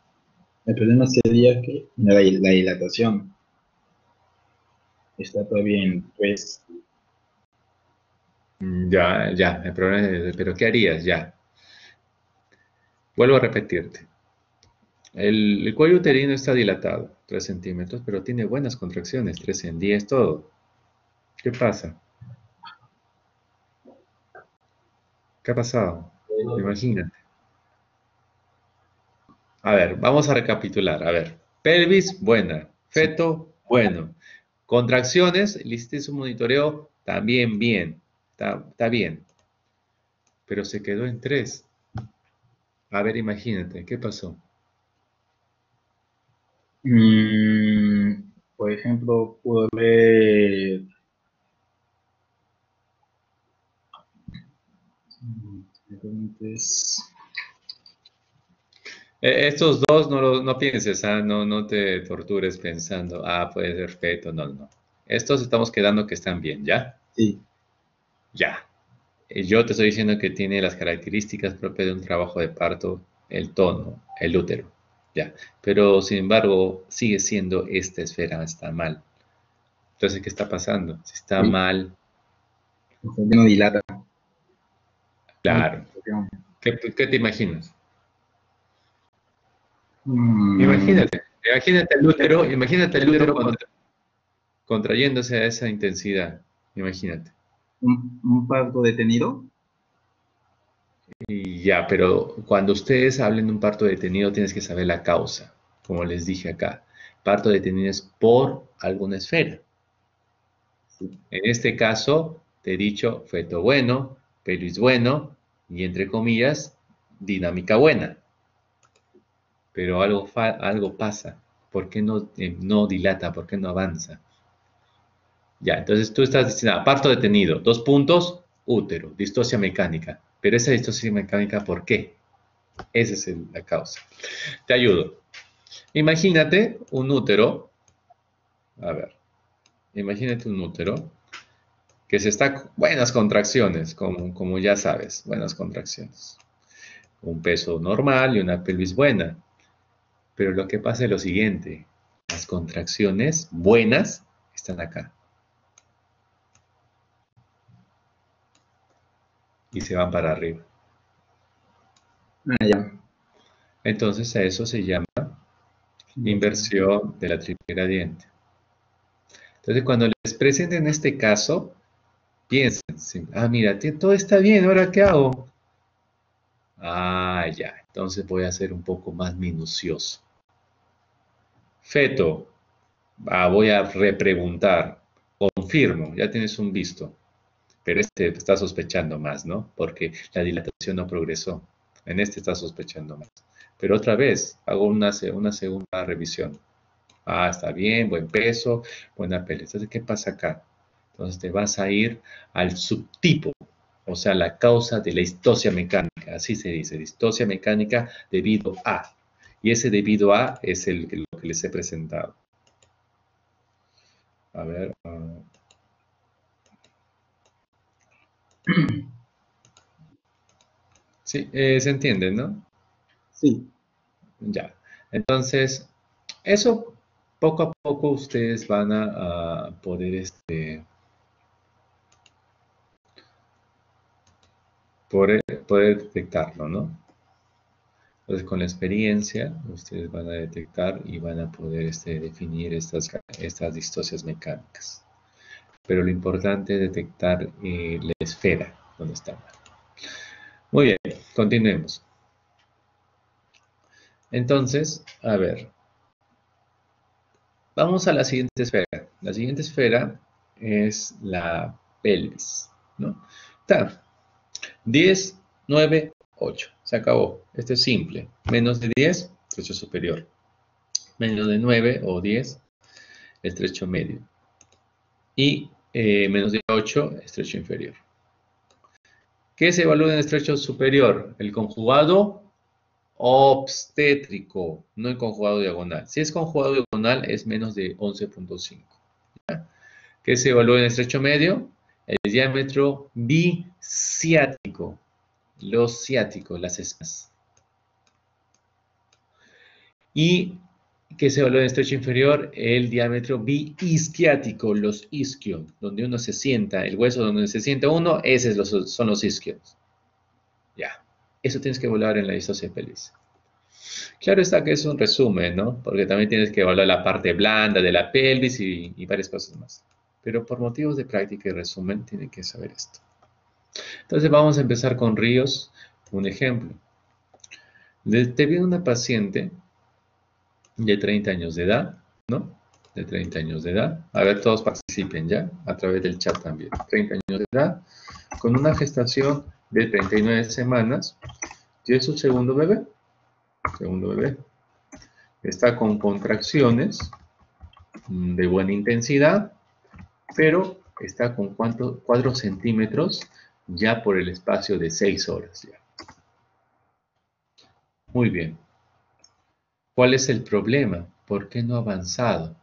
El problema sería que la dilatación está todavía en 3. Ya, ya, el problema es, pero ¿qué harías? Ya, vuelvo a repetirte. El cuello uterino está dilatado, 3 centímetros, pero tiene buenas contracciones, 3 en 10, todo. ¿Qué pasa? ¿Qué ha pasado? Imagínate. A ver, vamos a recapitular. A ver, pelvis, buena. Feto, bueno. Contracciones, le hiciste su monitoreo, también bien. Está bien. Pero se quedó en 3. A ver, imagínate, ¿qué pasó? Por ejemplo, pudo haber... Entonces, Estos dos no pienses, no te tortures pensando, puede ser feto, no. Estos estamos quedando que están bien, ¿ya? sí. Ya. Yo te estoy diciendo que tiene las características propias de un trabajo de parto, el tono, el útero, ya. Pero sin embargo, sigue siendo esta esfera, está mal. Entonces, ¿qué está pasando? Si está Sí, mal, o sea, ya no dilata. claro. ¿Qué te imaginas? Mm, Imagínate el útero contrayéndose a esa intensidad. Imagínate. un parto detenido. Y ya, pero cuando ustedes hablen de un parto detenido, tienes que saber la causa, como les dije acá. Parto detenido es por alguna esfera. Sí. En este caso, te he dicho feto bueno, pelvis bueno y entre comillas, dinámica buena. Pero algo pasa. ¿Por qué no dilata? ¿Por qué no avanza? Ya, entonces tú estás diciendo, parto detenido, 2 puntos, útero, distocia mecánica. Pero esa distocia mecánica, ¿por qué? Esa es la causa. Te ayudo. Imagínate un útero, a ver, imagínate un útero que se está, buenas contracciones, como ya sabes, buenas contracciones. Un peso normal y una pelvis buena. Pero lo que pasa es lo siguiente, las contracciones buenas están acá y se van para arriba. Ah, ya. Entonces a eso se llama inversión de la triple gradiente. Entonces cuando les presenten este caso, piensen, sí, mira, todo está bien, ¿ahora qué hago? Ya, entonces voy a ser un poco más minucioso. Feto, voy a repreguntar. Confirmo, ya tienes un visto. Pero este está sospechando más, ¿no? Porque la dilatación no progresó. En este está sospechando más. Pero otra vez, hago una segunda revisión. Está bien, buen peso, buena pele. Entonces, ¿qué pasa acá? Entonces te vas a ir al subtipo, o sea, la causa de la distocia mecánica. Así se dice, distocia mecánica debido a. Y ese debido a es lo que les he presentado. A ver. Sí, se entiende, ¿no? Sí. Ya. Entonces, eso poco a poco ustedes van a poder, poder detectarlo, ¿no? Entonces, con la experiencia, ustedes van a detectar y van a poder definir estas distocias mecánicas. Pero lo importante es detectar la esfera donde está mal. Muy bien, continuemos. Entonces, a ver, vamos a la siguiente esfera. La siguiente esfera es la pelvis, ¿no? Está 10, 9, 8. Se acabó. Este es simple. Menos de 10, estrecho superior. Menos de 9 o 10, estrecho medio. Y menos de 8, estrecho inferior. ¿Qué se evalúa en estrecho superior? El conjugado obstétrico, no el conjugado diagonal. Si es conjugado diagonal, es menos de 11.5. ¿Qué se evalúa en estrecho medio? El diámetro biciático. Los ciáticos, las esquinas. Y ¿Qué se evalúa en estrecho inferior? El diámetro biisquiático, los isquios, donde uno se sienta, el hueso donde se sienta uno, son los isquios. Ya, eso tienes que evaluar en la distosia pelvis. Claro está que es un resumen, ¿no? Porque también tienes que evaluar la parte blanda de la pelvis y varias cosas más. Pero por motivos de práctica y resumen, tienen que saber esto. Entonces vamos a empezar con Ríos, un ejemplo. Te viene una paciente de 30 años de edad, ¿no? De 30 años de edad. A ver, todos participen ya, a través del chat también. 30 años de edad, con una gestación de 39 semanas. Y es su segundo bebé. Segundo bebé. Está con contracciones de buena intensidad, pero está con 4 centímetros ya por el espacio de 6 horas. Ya. Muy bien. ¿Cuál es el problema? ¿Por qué no ha avanzado?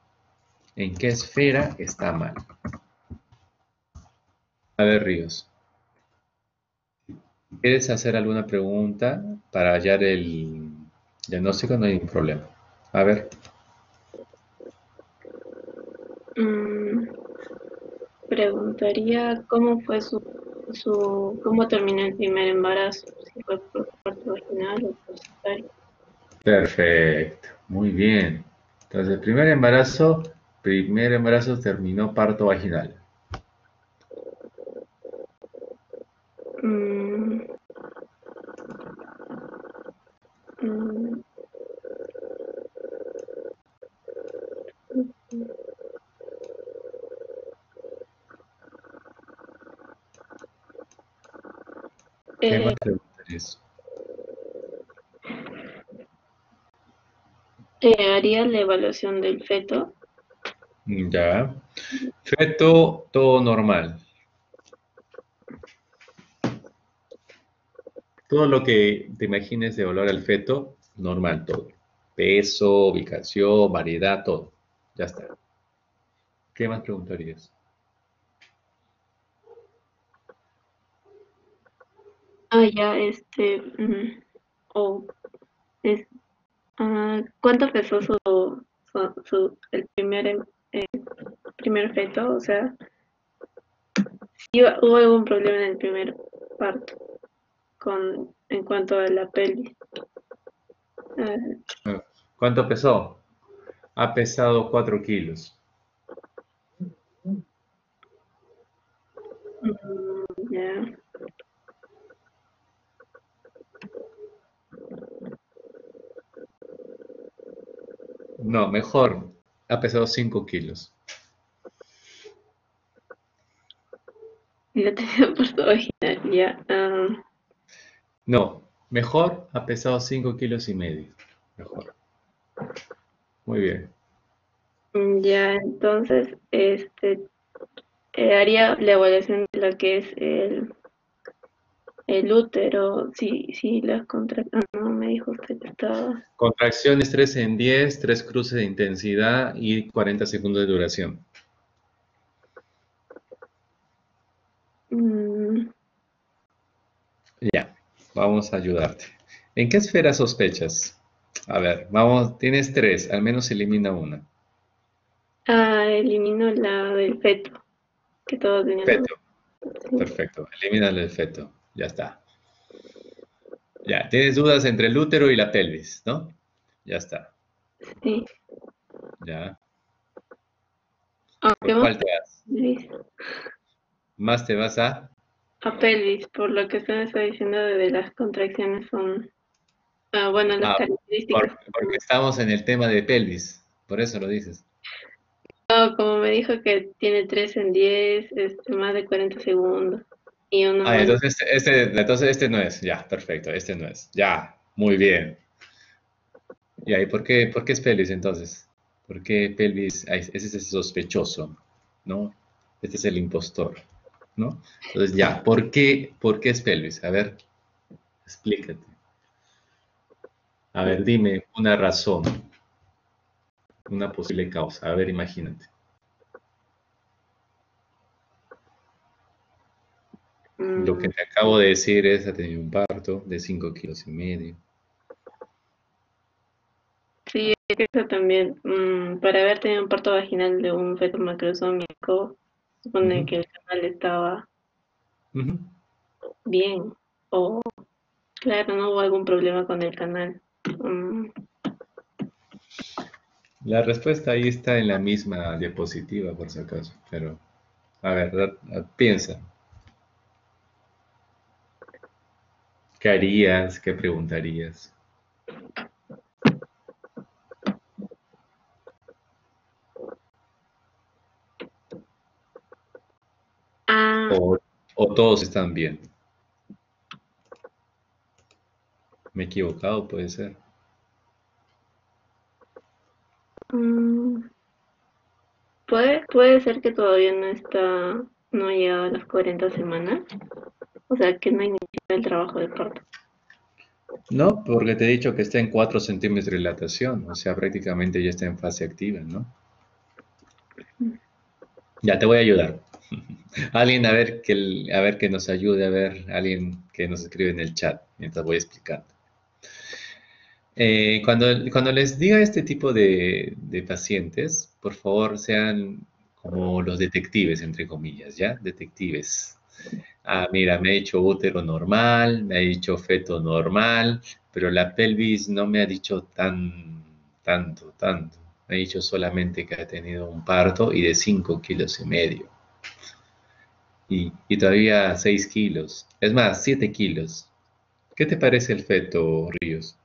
¿En qué esfera está mal? A ver, Ríos, ¿quieres hacer alguna pregunta para hallar el diagnóstico? No hay ningún problema. A ver. Preguntaría cómo fue cómo terminó el primer embarazo, si fue por parto vaginal o por cesárea. Perfecto. Muy bien. Entonces, el primer embarazo terminó parto vaginal. Mm, mm, ¿Qué más eh, preguntarías? Haría la evaluación del feto. Ya. Feto, todo normal. Todo lo que te imagines de valor al feto, normal todo. Peso, ubicación, variedad, todo. Ya está. ¿Qué más preguntarías? Ya, o es, ¿cuánto pesó el primer feto? O sea, si hubo algún problema en el primer parto en cuanto a la pelvis. Ah, ¿Cuánto pesó? Ha pesado 4 kilos. ya. No, mejor. Ha pesado 5 kilos. Ya tenía parto vaginal, ya. No, mejor ha pesado 5 kilos y medio. Mejor. Muy bien. Ya, entonces, haría la evaluación de lo que es el útero, si las no, me dijo usted que estaba. Contracciones 3 en 10, 3 cruces de intensidad y 40 segundos de duración. mm, Ya, vamos a ayudarte. ¿En qué esfera sospechas? A ver, vamos, tienes 3, al menos elimina una. Elimino la del feto, que todos tenían dudas. Feto, perfecto, elimínale el feto, ya está. Ya, tienes dudas entre el útero y la pelvis, ¿no? Ya está, Sí. ya. ¿Qué ¿Por más? cuál te vas? Pelvis. ¿Más te vas a? A pelvis, por lo que usted me está diciendo de las contracciones son, bueno, las Ah, características. porque estamos en el tema de pelvis, por eso lo dices. No, como me dijo que tiene 3 en 10, más de 40 segundos. Y uno Ah, bueno, entonces este no es, ya, perfecto, este no es, ya, muy bien. Ya, ¿y por qué es pelvis entonces? ¿Por qué pelvis? Ese es el sospechoso, ¿no? Este es el impostor, ¿no? Entonces ya, por qué es pelvis? A ver, explícate. A ver, dime una razón, una posible causa. A ver, imagínate. Lo que mm, te acabo de decir es, ha tenido un parto de 5 kilos y medio. sí, Eso también, para haber tenido un parto vaginal de un feto macrosómico, supone Ujú, que el canal estaba ujú. bien, o claro, no hubo algún problema con el canal. Mm, La respuesta ahí está en la misma diapositiva, por si acaso. Pero, a ver, piensa. ¿Qué harías? ¿Qué preguntarías? ah, O todos están bien. Me he equivocado, puede ser. mm, puede ser que todavía no ha llegado a las 40 semanas, o sea, que no ha iniciado el trabajo de parto. No, porque te he dicho que está en 4 centímetros de dilatación, o sea, prácticamente ya está en fase activa, ¿no? Ya te voy a ayudar. Alguien a ver que nos ayude, a ver, alguien que nos escribe en el chat mientras voy explicando. Cuando les diga este tipo de pacientes, por favor sean como los detectives, entre comillas, ¿ya? Detectives. Ah, mira, me ha dicho útero normal, me ha dicho feto normal, pero la pelvis no me ha dicho tanto. Me ha dicho solamente que ha tenido un parto y de 5,5 kilos. Y todavía 6 kilos. Es más, 7 kilos. ¿Qué te parece el feto, Ríos?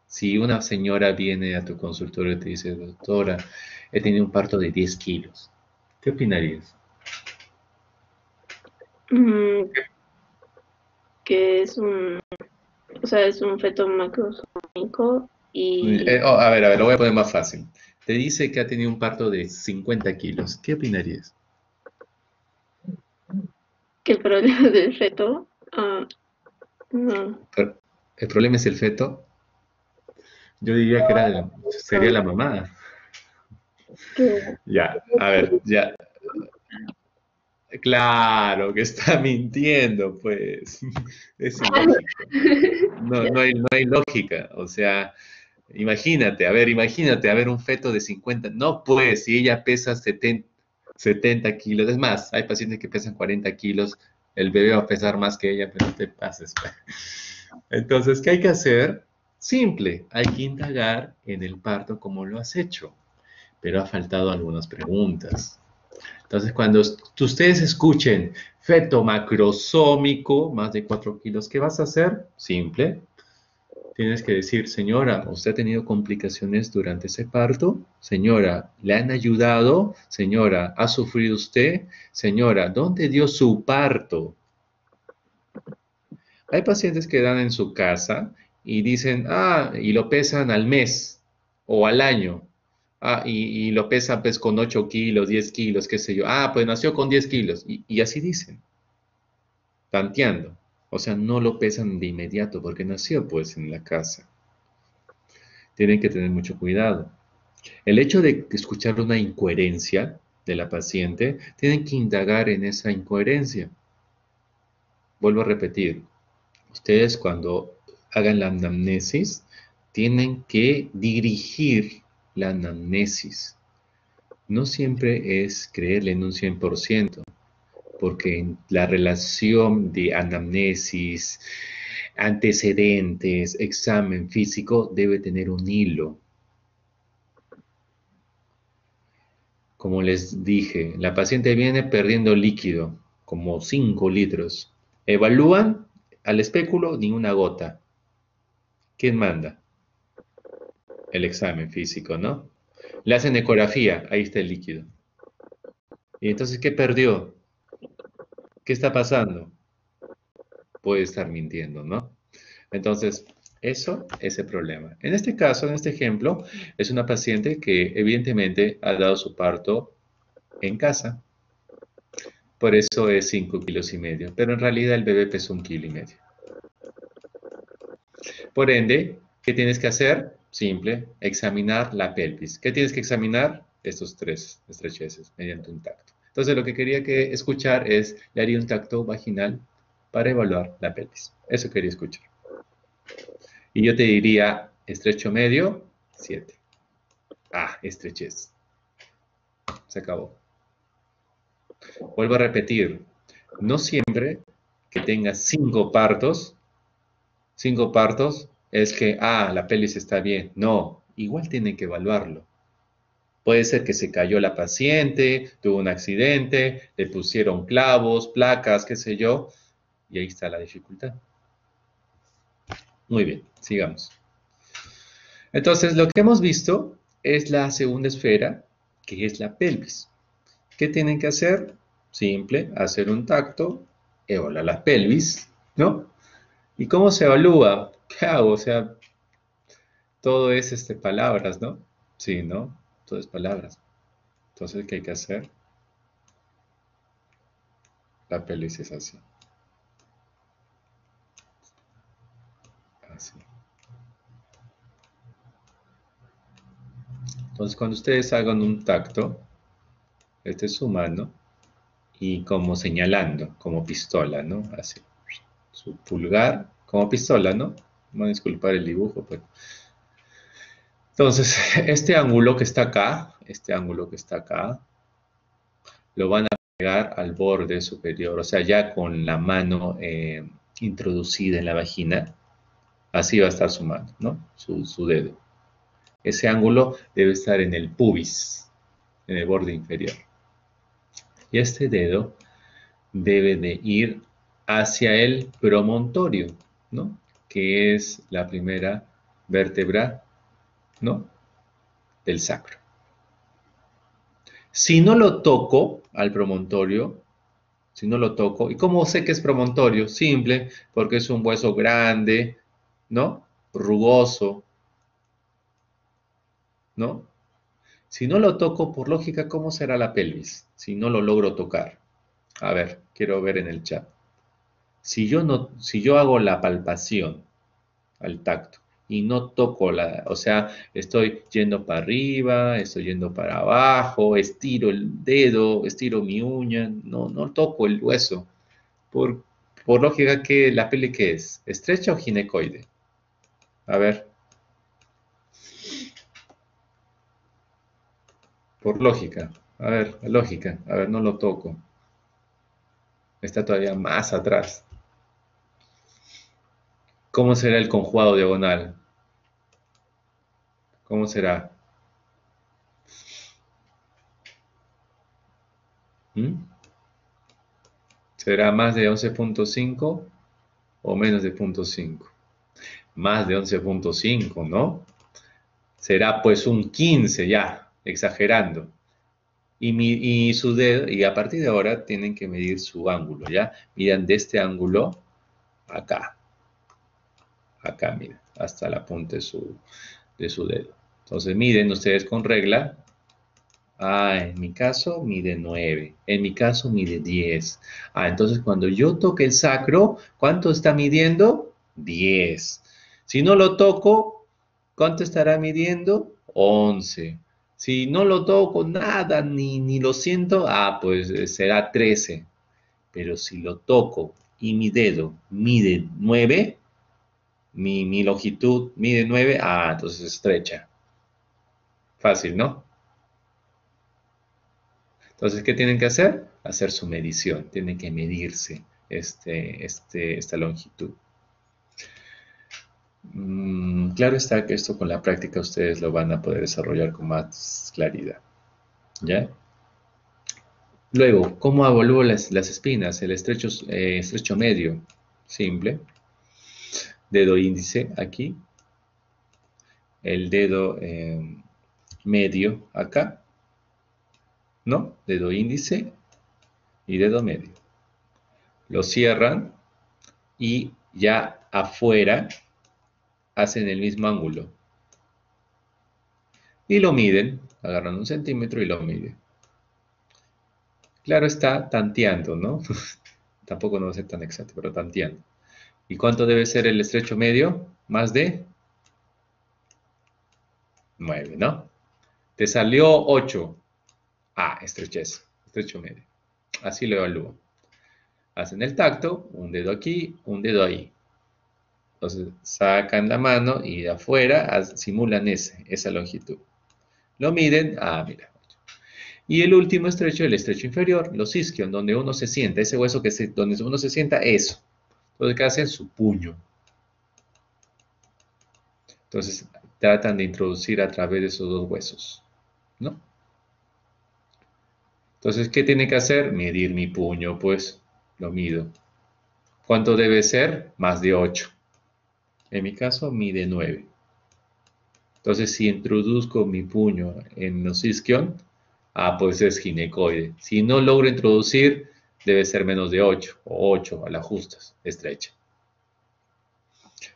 Si una señora viene a tu consultorio y te dice, doctora, he tenido un parto de 10 kilos, ¿qué opinarías? Mm, que o sea, es un feto macrosómico y A ver, lo voy a poner más fácil. Te dice que ha tenido un parto de 50 kilos, ¿qué opinarías? que el problema del feto, no, Pero, ¿el problema es el feto? Yo diría que sería la mamá. que Ya, a ver, ya. Claro que está mintiendo, pues. Es ilógico. No hay lógica. O sea, imagínate, a ver, un feto de 50. No, pues, si ella pesa 70 kilos. Es más, hay pacientes que pesan 40 kilos. El bebé va a pesar más que ella, pero no te pases. Entonces, ¿qué hay que hacer? Simple, hay que indagar en el parto como lo has hecho, pero ha faltado algunas preguntas. Entonces, cuando ustedes escuchen feto macrosómico, más de 4 kilos, ¿qué vas a hacer? Simple. Tienes que decir, señora, ¿usted ha tenido complicaciones durante ese parto? Señora, ¿le han ayudado? Señora, ¿ha sufrido usted? Señora, ¿dónde dio su parto? Hay pacientes que dan en su casa y dicen, y lo pesan al mes o al año. Y lo pesan pues con 8 kilos, 10 kilos, qué sé yo. Pues nació con 10 kilos. Y así dicen, tanteando. O sea, no lo pesan de inmediato porque nació pues en la casa. Tienen que tener mucho cuidado. El hecho de escuchar una incoherencia de la paciente, tienen que indagar en esa incoherencia. Vuelvo a repetir, ustedes cuando hagan la anamnesis, tienen que dirigir la anamnesis. No siempre es creerle en un 100%, porque en la relación de anamnesis, antecedentes, examen físico, debe tener un hilo. Como les dije, la paciente viene perdiendo líquido, como 5 litros. Evalúan al espéculo, ni una gota. ¿Quién manda? El examen físico, ¿no? Le hacen ecografía, ahí está el líquido. ¿Y entonces qué perdió? ¿Qué está pasando? Puede estar mintiendo, ¿no? Entonces, eso es el problema. En este caso, en este ejemplo, es una paciente que evidentemente ha dado su parto en casa. Por eso es 5,5 kilos. Pero en realidad el bebé pesó 1,5 kilos. Por ende, ¿qué tienes que hacer? Simple, examinar la pelvis. ¿Qué tienes que examinar? Estos 3 estrecheces mediante un tacto. Entonces, lo que quería que escuchar es, le haría un tacto vaginal para evaluar la pelvis. Eso quería escuchar. Y yo te diría, estrecho medio, 7. estrechez. Se acabó. Vuelvo a repetir. No siempre que tengas 5 partos es que, la pelvis está bien. No, igual tienen que evaluarlo. Puede ser que se cayó la paciente, tuvo un accidente, le pusieron clavos, placas, qué sé yo, y ahí está la dificultad. Muy bien, sigamos. Entonces, lo que hemos visto es la segunda esfera, que es la pelvis. ¿Qué tienen que hacer? Simple, hacer un tacto, evaluar la pelvis, ¿no? ¿Y cómo se evalúa? ¿Qué hago? O sea, todo es palabras, ¿no? Sí, ¿no? Todo es palabras. Entonces, ¿qué hay que hacer? La pelvis es así. Así. Entonces, cuando ustedes hagan un tacto, este es su mano, y como señalando, como pistola, ¿no? Así. Su pulgar, como pistola, ¿no? No disculpar el dibujo, pero... Entonces, este ángulo que está acá, lo van a pegar al borde superior, o sea, ya con la mano introducida en la vagina, así va a estar su mano, ¿no? Su dedo. Ese ángulo debe estar en el pubis, en el borde inferior. Y este dedo debe de ir hacia el promontorio, ¿no? Que es la primera vértebra, ¿no? Del sacro. Si no lo toco al promontorio, ¿y cómo sé que es promontorio? Simple, porque es un hueso grande, ¿no? Rugoso, ¿no? Si no lo toco, por lógica, ¿cómo será la pelvis? Si no lo logro tocar. A ver, quiero ver en el chat. Si yo hago la palpación al tacto y no toco o sea, estoy yendo para arriba, estoy yendo para abajo, estiro el dedo, estiro mi uña, no toco el hueso. Por lógica, ¿la pelvis qué es? ¿Estrecha o ginecoide? A ver. Por lógica. A ver, lógica. A ver, no lo toco. Está todavía más atrás. ¿Cómo será el conjugado diagonal? ¿Cómo será? ¿Será más de 11.5 o menos de 0.5? Más de 11.5, ¿no? Será pues un 15 ya, exagerando. Y su dedo, y a partir de ahora tienen que medir su ángulo, ¿ya? Miran de este ángulo acá. Acá, miren, hasta la punta de su dedo. Entonces miden ustedes con regla. En mi caso mide 9. En mi caso mide 10. Entonces cuando yo toque el sacro, ¿cuánto está midiendo? 10. Si no lo toco, ¿cuánto estará midiendo? 11. Si no lo toco nada, ni lo siento, pues será 13. Pero si lo toco y mi dedo mide 9, mi longitud mide 9, entonces estrecha. Fácil, ¿no? Entonces, ¿qué tienen que hacer? Hacer su medición. Tienen que medirse esta longitud. Claro está que esto con la práctica ustedes lo van a poder desarrollar con más claridad. ¿Ya? Luego, ¿cómo evalúo las espinas? El estrecho medio. Simple. Dedo índice aquí. El dedo medio acá. ¿No? Dedo índice y dedo medio. Lo cierran y ya afuera hacen el mismo ángulo. Y lo miden, agarran 1 centímetro y lo miden. Claro está, tanteando, ¿no? Tampoco no va a ser tan exacto, pero tanteando. ¿Y cuánto debe ser el estrecho medio? Más de 9, ¿no? Te salió 8. Estrechez, estrecho medio. Así lo evalúo. Hacen el tacto, un dedo aquí, un dedo ahí. Entonces sacan la mano y de afuera simulan esa longitud. Lo miden, mira. Y el último estrecho, el estrecho inferior, los isquion, donde uno se sienta, ese hueso donde uno se sienta, eso. Entonces, ¿qué hacen? Su puño. Entonces, tratan de introducir a través de esos dos huesos, ¿no? Entonces, ¿qué tiene que hacer? Medir mi puño, pues, lo mido. ¿Cuánto debe ser? Más de 8. En mi caso, mide 9. Entonces, si introduzco mi puño en los isquion, pues es ginecoide. Si no logro introducir, debe ser menos de 8, o 8 a las justas, estrecha.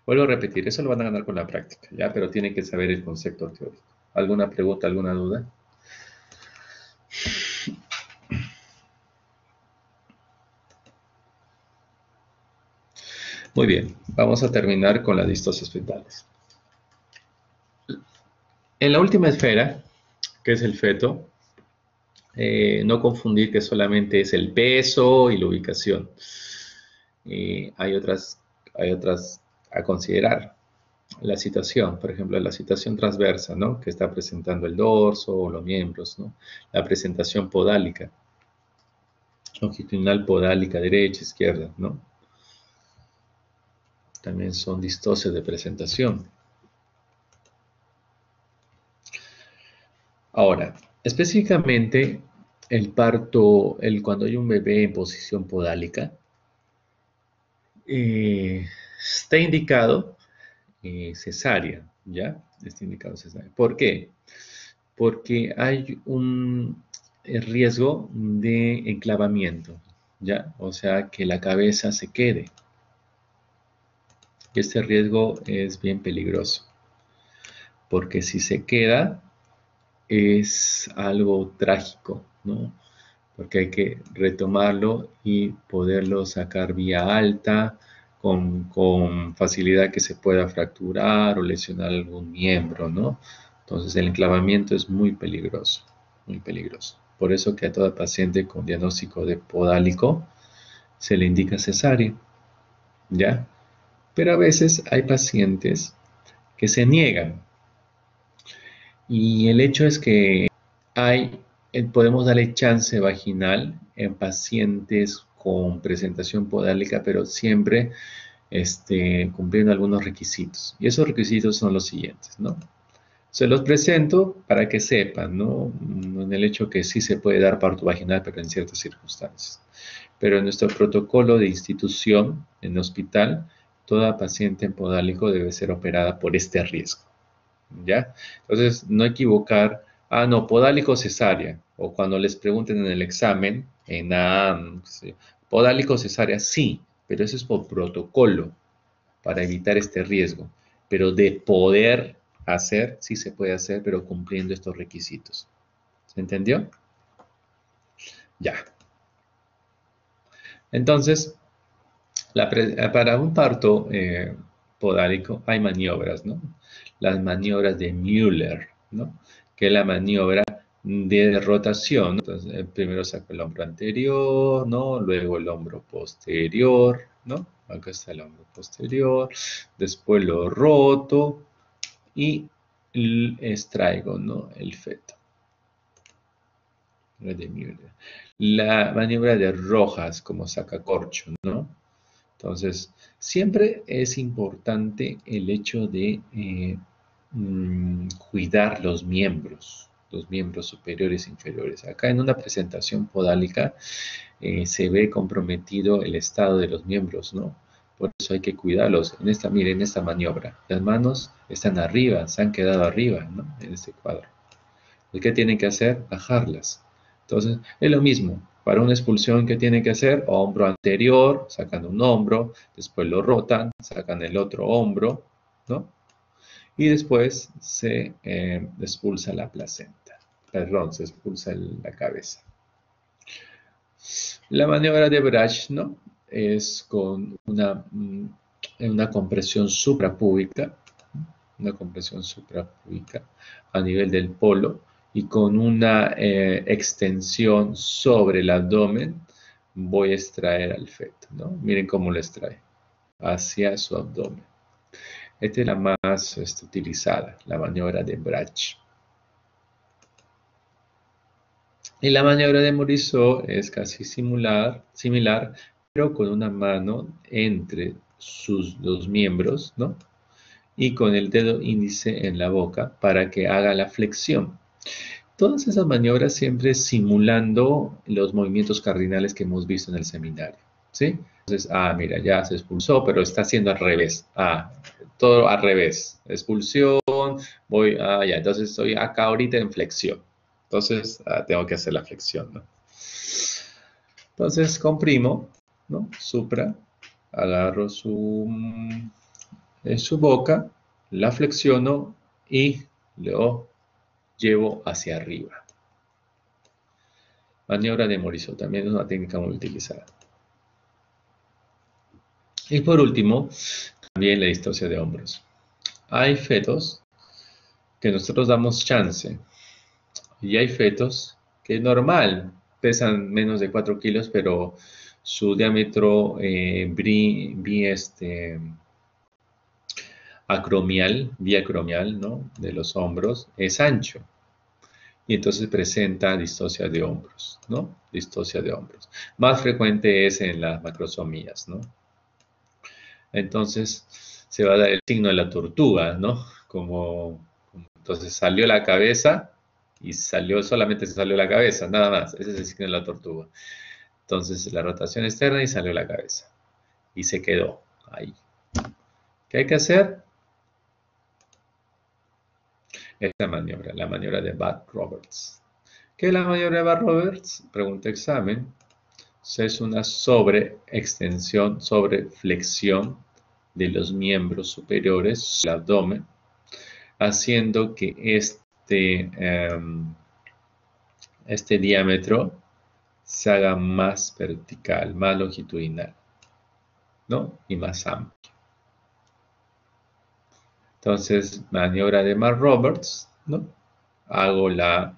Vuelvo a repetir, eso lo van a ganar con la práctica, ¿ya? Pero tienen que saber el concepto teórico. ¿Alguna pregunta, alguna duda? Muy bien, vamos a terminar con las distocias fetales. En la última esfera, que es el feto, no confundir que solamente es el peso y la ubicación. Hay otras a considerar. La situación, por ejemplo, la situación transversa, ¿no? Que está presentando el dorso o los miembros, ¿no? La presentación podálica, longitudinal podálica, derecha, izquierda, ¿no? También son distocias de presentación. Ahora, específicamente el parto, cuando hay un bebé en posición podálica, está indicado cesárea, ¿ya? Está indicado cesárea. ¿Por qué? Porque hay un riesgo de enclavamiento, ¿ya? O sea, que la cabeza se quede. Y este riesgo es bien peligroso, porque si se queda, es algo trágico, ¿no? Porque hay que retomarlo y poderlo sacar vía alta, con facilidad que se pueda fracturar o lesionar algún miembro, ¿no? Entonces el enclavamiento es muy peligroso, muy peligroso. Por eso que a toda paciente con diagnóstico de podálico se le indica cesárea, ¿ya? Pero a veces hay pacientes que se niegan. Y el hecho es que podemos darle chance vaginal en pacientes con presentación podálica, pero siempre cumpliendo algunos requisitos. Y esos requisitos son los siguientes, ¿no? Se los presento para que sepan, ¿no? En el hecho que sí se puede dar parto vaginal, pero en ciertas circunstancias. Pero en nuestro protocolo de institución, en hospital, toda paciente en podálico debe ser operada por este riesgo, ¿ya? Entonces, no equivocar, no, podálico cesárea, o cuando les pregunten en el examen, sí, podálico cesárea, sí, pero eso es por protocolo, para evitar este riesgo. Pero de poder hacer, sí se puede hacer, pero cumpliendo estos requisitos. ¿Se entendió? Ya. Entonces, para un parto podálico hay maniobras, ¿no? Las maniobras de Müller, ¿no? Que es la maniobra de rotación. Entonces, primero saco el hombro anterior, ¿no? Luego el hombro posterior, ¿no? Acá está el hombro posterior. Después lo roto y extraigo, ¿no? El feto. De Müller. La maniobra de Rojas como sacacorcho, ¿no? Entonces, siempre es importante el hecho de cuidar los miembros superiores e inferiores. Acá en una presentación podálica se ve comprometido el estado de los miembros, ¿no? Por eso hay que cuidarlos. Miren, en esta maniobra, las manos están arriba, se han quedado arriba, ¿no? En este cuadro. ¿Qué tienen que hacer? Bajarlas. Entonces, es lo mismo. Para una expulsión, ¿qué tienen que hacer? Hombro anterior, sacan un hombro, después lo rotan, sacan el otro hombro, ¿no? Y después se expulsa la placenta. Perdón, se expulsa la cabeza. La maniobra de Brach, ¿no? Es con una compresión suprapúbica, a nivel del polo, y con una extensión sobre el abdomen voy a extraer al feto, ¿no? Miren cómo lo extrae, hacia su abdomen. Esta es la más utilizada, la maniobra de Brach. Y la maniobra de Morisot es casi similar, pero con una mano entre sus dos miembros, ¿no? Y con el dedo índice en la boca para que haga la flexión. Todas esas maniobras siempre simulando los movimientos cardinales que hemos visto en el seminario, ¿sí? Entonces, mira, ya se expulsó, pero está haciendo al revés. Todo al revés. Expulsión, ya, entonces estoy acá ahorita en flexión. Entonces, tengo que hacer la flexión, ¿no? Entonces, comprimo, ¿no? Supra, agarro su boca, la flexiono y lo llevo hacia arriba. Maniobra de Morisot también es una técnica muy utilizada. Y por último, también la distosia de hombros. Hay fetos que nosotros damos chance y hay fetos que normal pesan menos de 4 kilos, pero su diámetro biacromial, ¿no? De los hombros es ancho. Y entonces presenta distosia de hombros, ¿no? Distosia de hombros. Más frecuente es en las macrosomías, ¿no? Entonces se va a dar el signo de la tortuga, ¿no? Entonces salió la cabeza y solamente se salió la cabeza, nada más. Ese es el signo de la tortuga. Entonces la rotación externa y salió la cabeza. Y se quedó ahí. ¿Qué hay que hacer? Esta maniobra, la maniobra de Bad-Roberts. ¿Qué es la maniobra de Bad-Roberts? Pregunta examen. Es una sobreextensión, sobreflexión de los miembros superiores del abdomen, haciendo que este diámetro se haga más vertical, más longitudinal, ¿no? Y más amplio. Entonces, maniobra de Bad-Roberts, ¿no? Hago la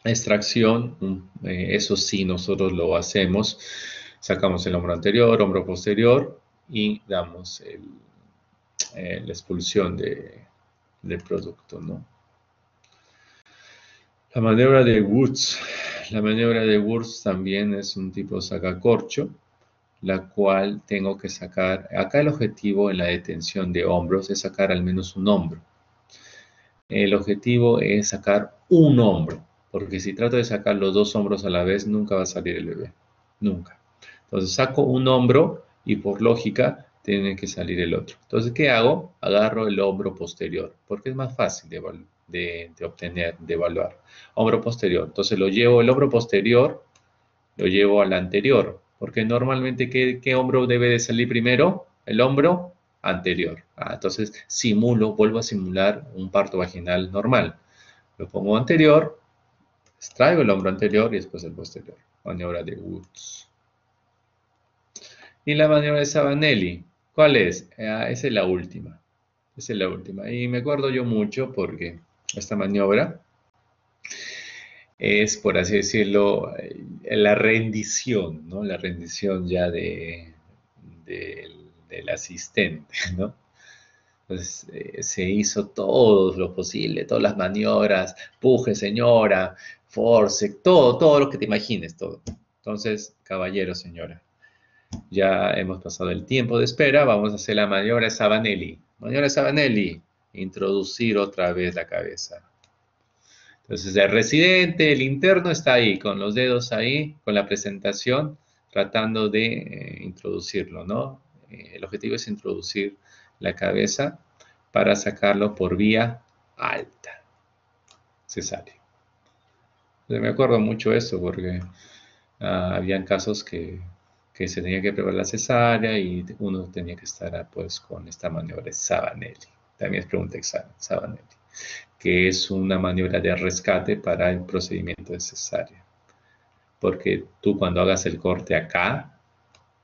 extracción, eso sí, nosotros lo hacemos, sacamos el hombro anterior, hombro posterior y damos la expulsión del producto, ¿no? La maniobra de Wurtz. La maniobra de Wurtz también es un tipo sacacorcho, la cual tengo que sacar, acá el objetivo en la detención de hombros es sacar al menos un hombro. El objetivo es sacar un hombro, porque si trato de sacar los dos hombros a la vez, nunca va a salir el bebé, nunca. Entonces saco un hombro y por lógica tiene que salir el otro. Entonces, ¿qué hago? Agarro el hombro posterior, porque es más fácil de obtener, de evaluar. Hombro posterior. Entonces el hombro posterior lo llevo al anterior, porque normalmente, ¿qué hombro debe de salir primero? El hombro anterior. Entonces vuelvo a simular un parto vaginal normal. Lo pongo anterior, extraigo el hombro anterior y después el posterior. Maniobra de Wurtz. Y la maniobra de Sabanelli, ¿cuál es? Esa es la última. Esa es la última. Y me acuerdo yo mucho porque esta maniobra es, por así decirlo, la rendición, ¿no? La rendición ya del asistente, ¿no? Entonces se hizo todo lo posible, todas las maniobras, puje, señora, force, todo lo que te imagines, todo. Entonces, caballero, señora, ya hemos pasado el tiempo de espera, vamos a hacer la maniobra de Sabanelli. Maniobra de Sabanelli, introducir otra vez la cabeza. Entonces el residente, el interno está ahí, con los dedos ahí, con la presentación, tratando de introducirlo, ¿no? El objetivo es introducir la cabeza para sacarlo por vía alta, cesárea. Entonces, me acuerdo mucho eso porque habían casos que se tenía que preparar la cesárea y uno tenía que estar pues con esta maniobra de Sabanelli. También es pregunta examen, Sabanelli, que es una maniobra de rescate para el procedimiento de cesárea. Porque tú cuando hagas el corte acá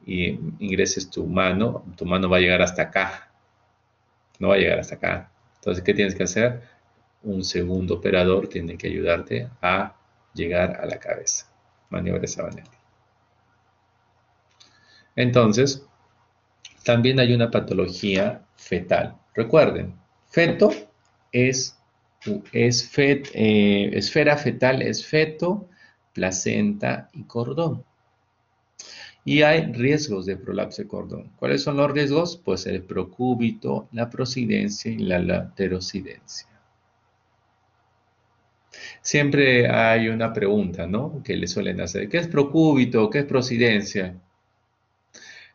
y ingreses tu mano va a llegar hasta acá. No va a llegar hasta acá. Entonces, ¿qué tienes que hacer? Un segundo operador tiene que ayudarte a llegar a la cabeza. Maniobra de Sabanelli. Entonces, también hay una patología fetal. Recuerden, feto esfera fetal es feto placenta y cordón. Y hay riesgos de prolapso de cordón. ¿Cuáles son los riesgos? Pues el procúbito, la prosidencia y la laterocidencia. Siempre hay una pregunta, ¿no? Que le suelen hacer. ¿Qué es procúbito? ¿Qué es prosidencia?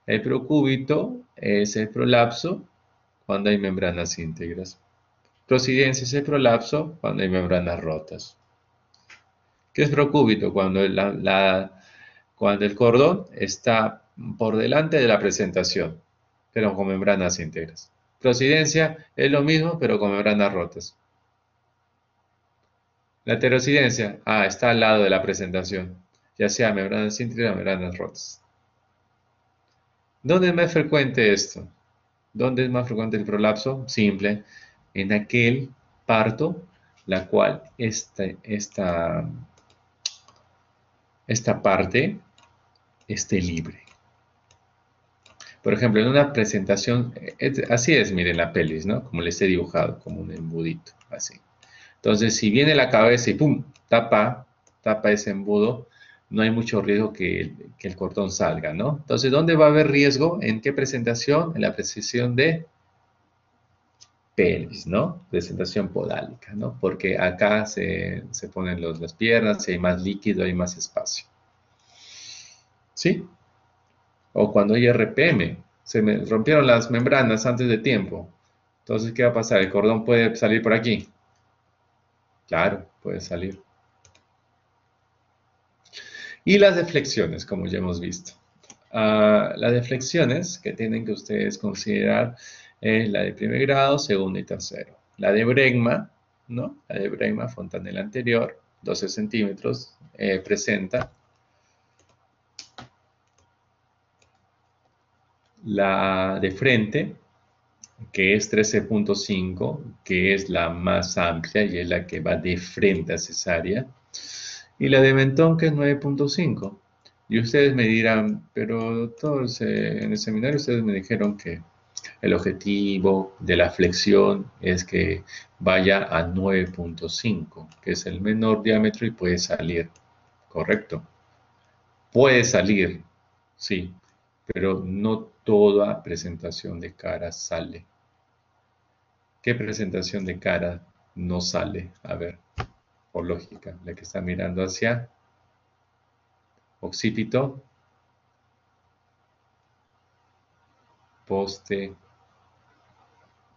El procúbito es el prolapso cuando hay membranas íntegras. Prosidencia es el prolapso cuando hay membranas rotas. ¿Qué es procúbito? Cuando el cordón está por delante de la presentación, pero con membranas íntegras. Prosidencia es lo mismo, pero con membranas rotas. La heterocidencia, está al lado de la presentación, ya sea membranas íntegras o membranas rotas. ¿Dónde es más frecuente esto? ¿Dónde es más frecuente el prolapso? Simple, en aquel parto, la cual esta parte esté libre. Por ejemplo, en una presentación, así es, miren la pelvis, ¿no? Como le esté dibujado, como un embudito, así. Entonces, si viene la cabeza y ¡pum! Tapa ese embudo, no hay mucho riesgo que el cordón salga, ¿no? Entonces, ¿dónde va a haber riesgo? ¿En qué presentación? En la presentación de pelvis, ¿no? Presentación podálica, ¿no? Porque acá se ponen las piernas, y hay más líquido, hay más espacio. ¿Sí? O cuando hay RPM, se me rompieron las membranas antes de tiempo. Entonces, ¿qué va a pasar? ¿El cordón puede salir por aquí? Claro, puede salir. Y las deflexiones, como ya hemos visto. Las deflexiones que tienen que ustedes considerar es la de primer grado, segundo y tercero. La de Bregma, ¿no? La de Bregma, fontanela anterior, 12 centímetros, presenta. La de frente, que es 13.5, que es la más amplia y es la que va de frente a cesárea. Y la de mentón, que es 9.5. Y ustedes me dirán, pero todos en el seminario ustedes me dijeron que el objetivo de la flexión es que vaya a 9.5, que es el menor diámetro y puede salir, ¿correcto? Puede salir, sí, pero no toda presentación de cara sale. ¿Qué presentación de cara no sale? A ver, por lógica, la que está mirando hacia occipito,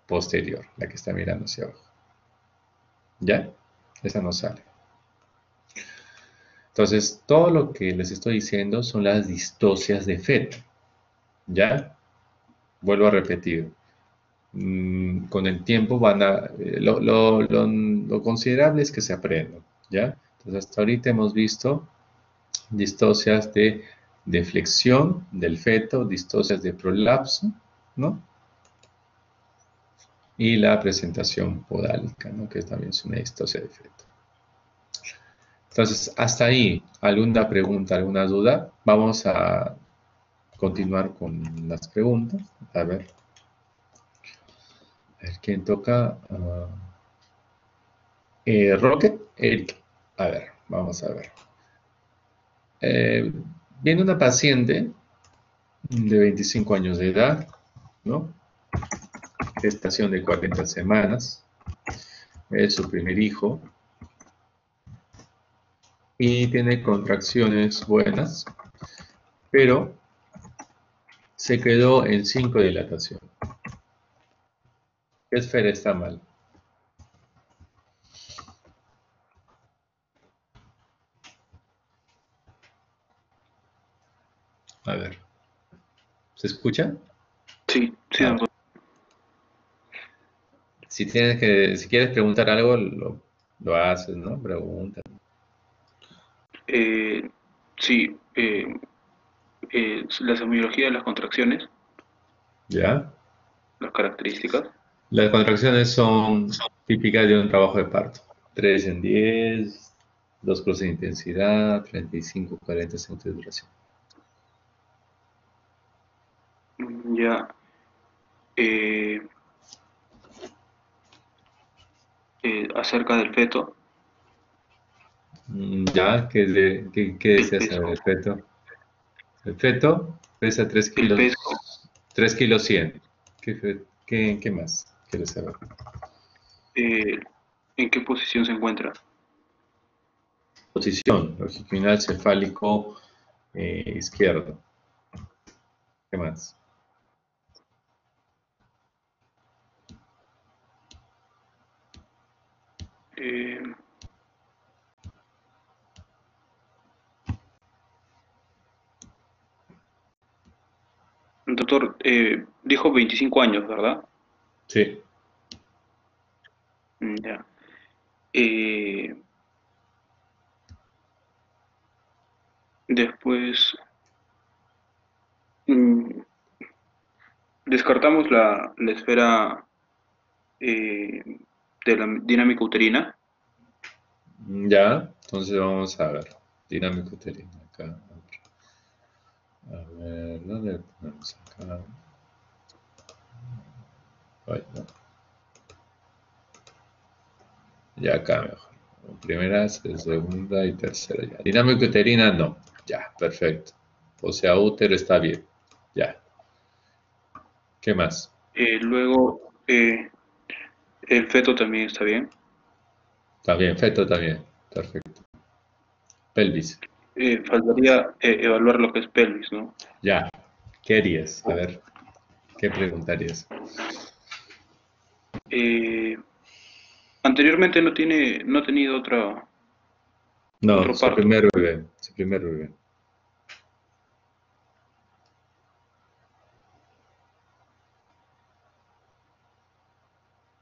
posterior, la que está mirando hacia abajo. ¿Ya? Esa no sale. Entonces, todo lo que les estoy diciendo son las distocias de feto. ¿Ya? Vuelvo a repetir. Con el tiempo lo considerable es que se aprendan. ¿Ya? Entonces, hasta ahorita hemos visto distocias de flexión del feto, distocias de prolapso, ¿no? Y la presentación podálica, ¿no? Que también es una distocia de feto. Entonces, hasta ahí, ¿alguna pregunta, alguna duda? Vamos a continuar con las preguntas. A ver, ¿quién toca? Rocket, Eric. A ver, vamos a ver. Viene una paciente de 25 años de edad, ¿no? Gestación de 40 semanas. Es su primer hijo. Y tiene contracciones buenas, pero se quedó en 5 de dilatación. ¿Qué esfera está mal? A ver, ¿se escucha? Sí, sí, A ver. doctor. Si quieres preguntar algo, lo haces, ¿no? Pregunta. Sí, la semiología de las contracciones, ¿Ya? las características. Las contracciones son típicas de un trabajo de parto. 3 en 10, 2 cruces de intensidad, 35, 40 segundos de duración. Ya. Acerca del feto. Ya, ¿qué El deseas saber? peso. El feto. El feto pesa El peso. 3 kilos 100. ¿Qué más quieres saber? eh, ¿En qué posición se encuentra? Posición, longitudinal cefálico izquierdo. ¿Qué más? Eh, Doctor, dijo 25 años, ¿verdad? Sí. Ya. Eh, Después, mm, descartamos la esfera eh, de la dinámica uterina. Ya, entonces vamos a ver. Dinámico uterino. Acá. A ver, ¿dónde ponemos acá? Ay, no. Ya acá mejor. Primera, segunda y tercera. Ya. Dinámica uterina, no. Ya, perfecto. O sea, útero está bien. Ya. ¿Qué más? Luego, el feto también está bien. También, feto también. Perfecto. Pelvis. Faltaría evaluar lo que es pelvis, ¿no? Ya. ¿Qué harías? A ver, ¿qué preguntarías? Eh, Anteriormente no ha tenido No, otro su parto. primer bebé. Su primer bebé.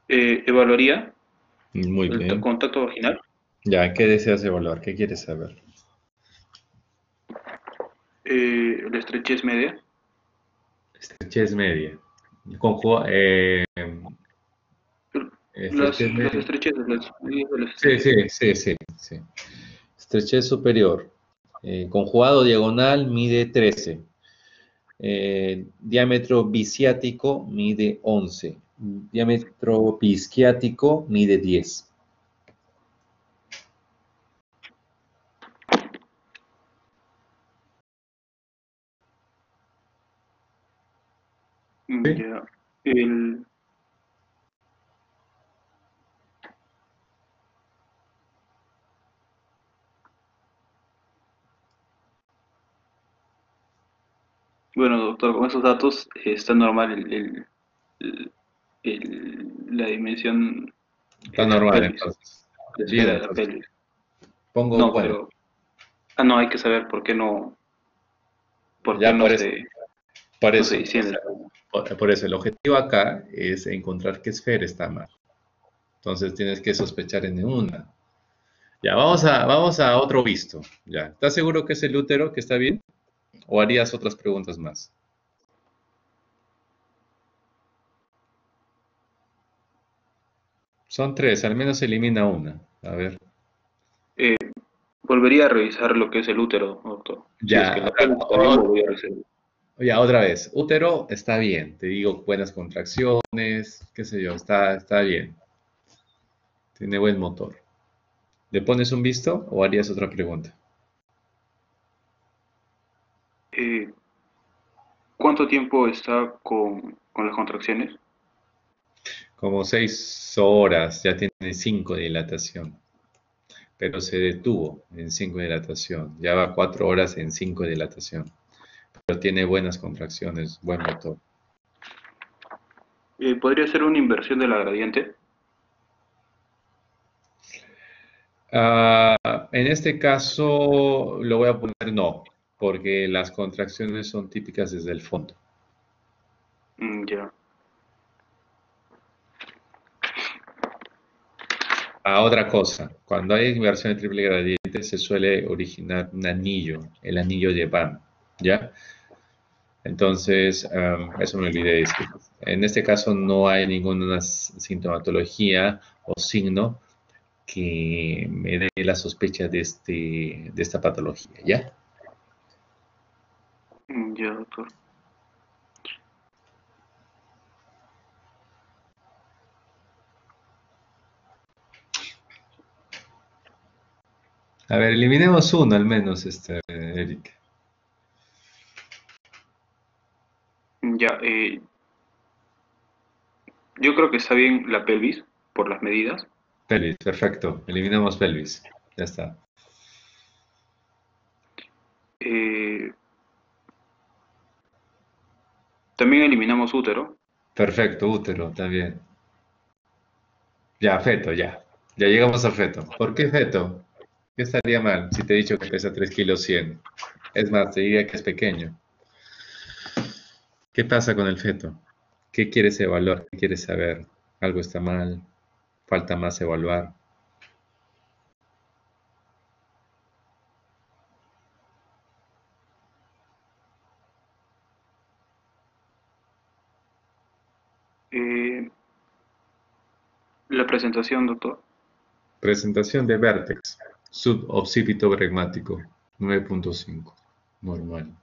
Evaluaría Muy el bien. contacto vaginal. Ya, ¿qué deseas evaluar? ¿Qué quieres saber? La estrechez media. Estrechez media. Conju estrechez Las media. estrecheces, las medidas de las Sí, estrecheces. sí. Estrechez superior. Conjugado diagonal mide 13. Diámetro bisiático mide 11. Diámetro bisquiático mide 10. ¿Sí? Ya. El, bueno, doctor, con esos datos está normal la dimensión Está de la normal pelvis, entonces. la Bien, esfera de la entonces. pelvis. Pongo, No, bueno, pero no hay que saber por qué ya por eso. Por no se eso. O desciende. sea, por eso, el objetivo acá es encontrar qué esfera está mal. Entonces tienes que sospechar en una. Ya, vamos a otro visto. Ya, ¿estás seguro que es el útero, que está bien? ¿O harías otras preguntas más? Son tres, al menos elimina una. A ver. Eh, Volvería a revisar lo que es el útero, doctor. Si es que Ya, la pelvis está bien, volvería a revisar. ya, otra vez. Útero está bien. Te digo, buenas contracciones, qué sé yo, está bien. Tiene buen motor. ¿Le pones un visto o harías otra pregunta? Eh, ¿Cuánto tiempo está con las contracciones? Como 6 horas, ya tiene 5 de dilatación. Pero se detuvo en 5 de dilatación. Ya va 4 horas en 5 de dilatación. Pero tiene buenas contracciones, buen motor. ¿Podría ser una inversión de la gradiente? Ah, en este caso lo voy a poner no, porque las contracciones son típicas desde el fondo. Ya. Otra cosa, cuando hay inversión de triple gradiente se suele originar un anillo, el anillo de Van, ¿ya? Entonces, eso me olvidé de decir. En este caso no hay ninguna sintomatología o signo que me dé la sospecha de esta patología, ¿ya? Ya, doctor. A ver, eliminemos uno al menos, Eric. Ya, yo creo que está bien la pelvis por las medidas. Pelvis, perfecto. Eliminamos pelvis. Ya está. Eh, también eliminamos útero. Perfecto, útero, está bien. Ya, feto, ya. Ya llegamos al feto. ¿Por qué feto? ¿Qué estaría mal si te he dicho que pesa 3 kilos 100? Es más, te diría que es pequeño. ¿Qué pasa con el feto? ¿Qué quieres evaluar? ¿Qué quieres saber? ¿Algo está mal? ¿Falta más evaluar? Eh, la presentación, doctor. Presentación de vértex. Suboccipito bregmático. 9.5. Normal.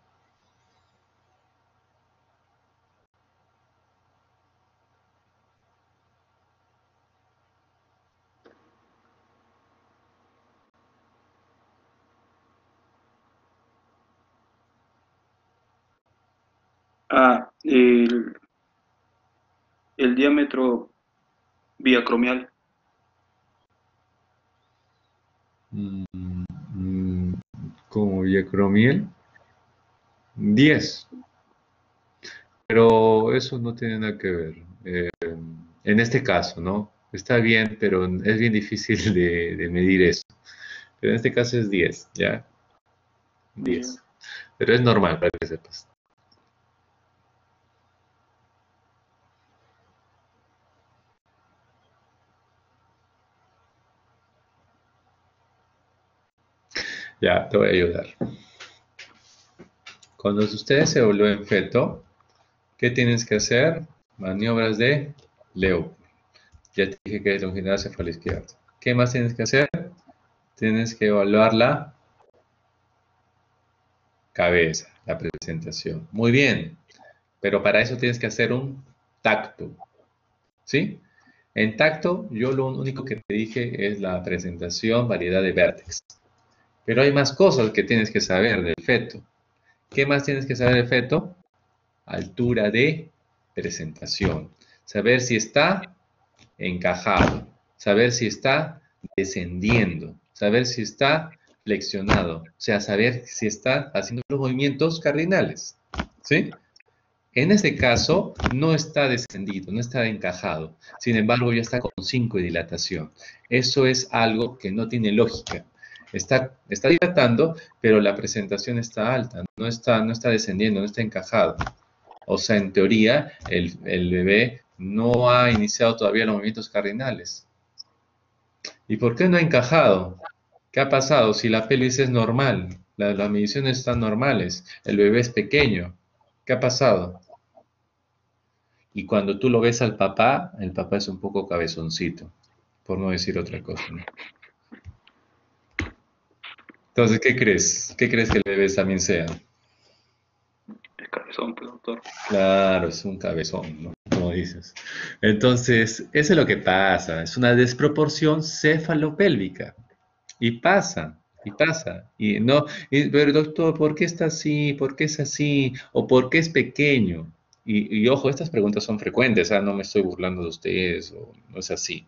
Ah, el diámetro biacromial. Como diacromiel. 10. Pero eso no tiene nada que ver. En este caso, ¿no? Está bien, pero es bien difícil de medir eso. Pero en este caso es 10, ¿ya? Ya. 10. Pero es normal para que sepas. Ya, te voy a ayudar. Cuando ustedes se vuelven feto, ¿qué tienes que hacer? Maniobras de Leo. Ya te dije que la longitudinal se fue a la izquierda. ¿Qué más tienes que hacer? Tienes que evaluar la cabeza, la presentación. Muy bien, pero para eso tienes que hacer un tacto, ¿sí? En tacto, yo lo único que te dije es la presentación, variedad de vértex. Pero hay más cosas que tienes que saber del feto. ¿Qué más tienes que saber del feto? Altura de presentación. Saber si está encajado. Saber si está descendiendo. Saber si está flexionado. O sea, saber si está haciendo los movimientos cardinales. ¿Sí? En este caso, no está descendido, no está encajado. Sin embargo, ya está con 5 de dilatación. Eso es algo que no tiene lógica. Está dilatando, pero la presentación está alta, no está descendiendo, no está encajado. O sea, en teoría, el bebé no ha iniciado todavía los movimientos cardinales. ¿Y por qué no ha encajado? ¿Qué ha pasado? Si la pelvis es normal, las mediciones están normales, el bebé es pequeño, ¿qué ha pasado? Y cuando tú lo ves al papá, el papá es un poco cabezoncito, por no decir otra cosa, ¿no? Entonces, ¿qué crees? ¿Qué crees que el bebé también sea? El cabezón, pues, doctor. Claro, es un cabezón, ¿no? Como dices. Entonces, eso es lo que pasa, es una desproporción cefalopélvica. Y pasa, y pasa. Y no, pero doctor, ¿por qué está así? ¿Por qué es así? ¿O por qué es pequeño? Y ojo, estas preguntas son frecuentes, no me estoy burlando de ustedes, o no es así.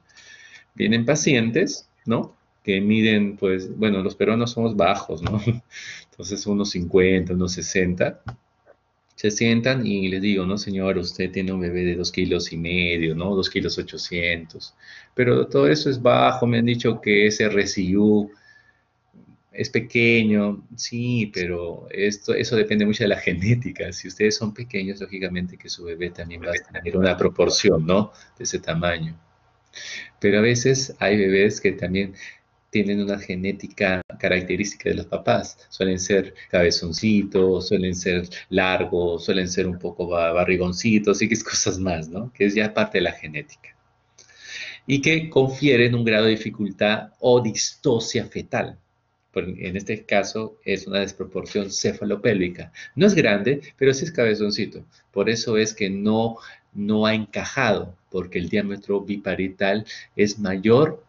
Vienen pacientes, ¿no? Que miden, pues, bueno, los peruanos somos bajos, ¿no? Entonces, unos 50, unos 60. Se sientan y les digo, no, señor, usted tiene un bebé de 2,5 kilos, ¿no? 2,8 kilos. Pero todo eso es bajo, me han dicho que es RCU, es pequeño, sí, pero eso depende mucho de la genética. Si ustedes son pequeños, lógicamente que su bebé también va a tener una proporción, ¿no? De ese tamaño. Pero a veces hay bebés que también tienen una genética característica de los papás. Suelen ser cabezoncitos, suelen ser largos, suelen ser un poco barrigoncitos y que es cosas más, ¿no? Que es ya parte de la genética. Y que confieren un grado de dificultad o distocia fetal. En este caso es una desproporción cefalopélvica. No es grande, pero sí es cabezoncito. Por eso es que no ha encajado, porque el diámetro biparietal es mayor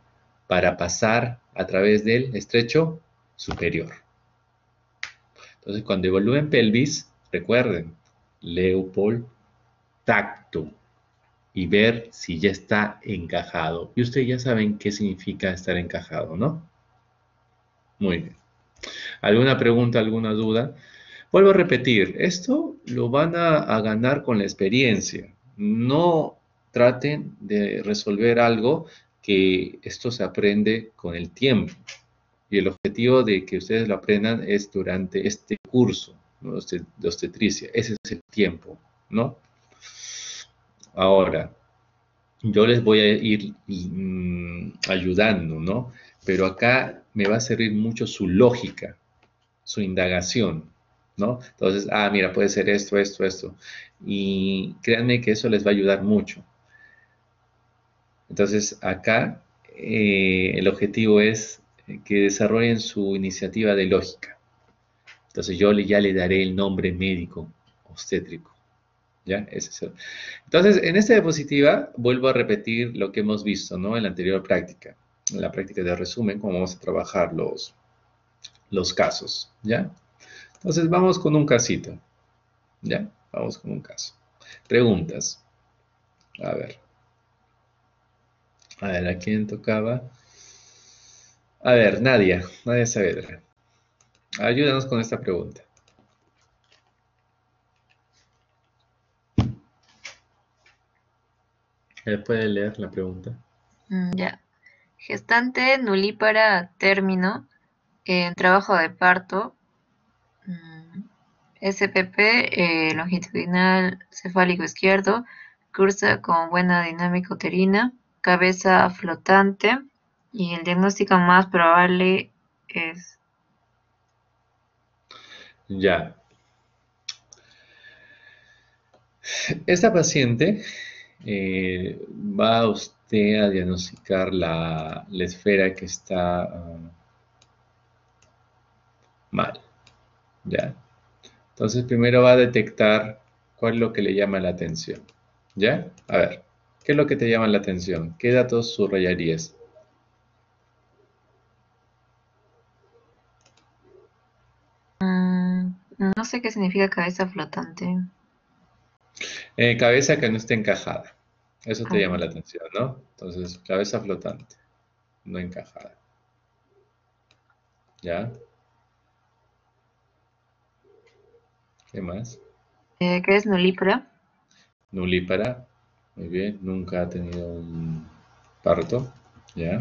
para pasar a través del estrecho superior. Entonces, cuando evalúen pelvis, recuerden, Leopold, tacto y ver si ya está encajado. Y ustedes ya saben qué significa estar encajado, ¿no? Muy bien. ¿Alguna pregunta, alguna duda? Vuelvo a repetir, esto lo van a ganar con la experiencia. No traten de resolver algo que esto se aprende con el tiempo. Y el objetivo de que ustedes lo aprendan es durante este curso, ¿no? De obstetricia. Ese es el tiempo, ¿no? Ahora, yo les voy a ir ayudando, ¿no? Pero acá me va a servir mucho su lógica, su indagación, ¿no? Entonces, mira, puede ser esto, esto, esto. Y créanme que eso les va a ayudar mucho. Entonces, acá el objetivo es que desarrollen su iniciativa de lógica. Entonces, yo ya le daré el nombre médico obstétrico. ¿Ya? Entonces, en esta diapositiva vuelvo a repetir lo que hemos visto, ¿no? En la anterior práctica. En la práctica de resumen, cómo vamos a trabajar los casos, ¿ya? Entonces, vamos con un casito, ¿ya? Vamos con un caso. Preguntas. A ver. ¿A quién tocaba? A ver, Nadia Saavedra. Ayúdanos con esta pregunta. ¿Puede leer la pregunta? Ya. Gestante nulípara a término en trabajo de parto. SPP longitudinal cefálico izquierdo. Cursa con buena dinámica uterina. Cabeza flotante. Y el diagnóstico más probable es... Ya. Esta paciente va usted a diagnosticar la esfera que está mal, ¿ya? Entonces primero va a detectar cuál es lo que le llama la atención, ¿ya? A ver, ¿qué es lo que te llama la atención? ¿Qué datos subrayarías? no sé qué significa cabeza flotante. Cabeza que no esté encajada. Eso te llama Ah, la atención, ¿no? Entonces, cabeza flotante, no encajada. ¿Ya? ¿Qué más? ¿Qué es nulípara? Nulípara. Muy bien. Nunca ha tenido un parto. ¿Ya?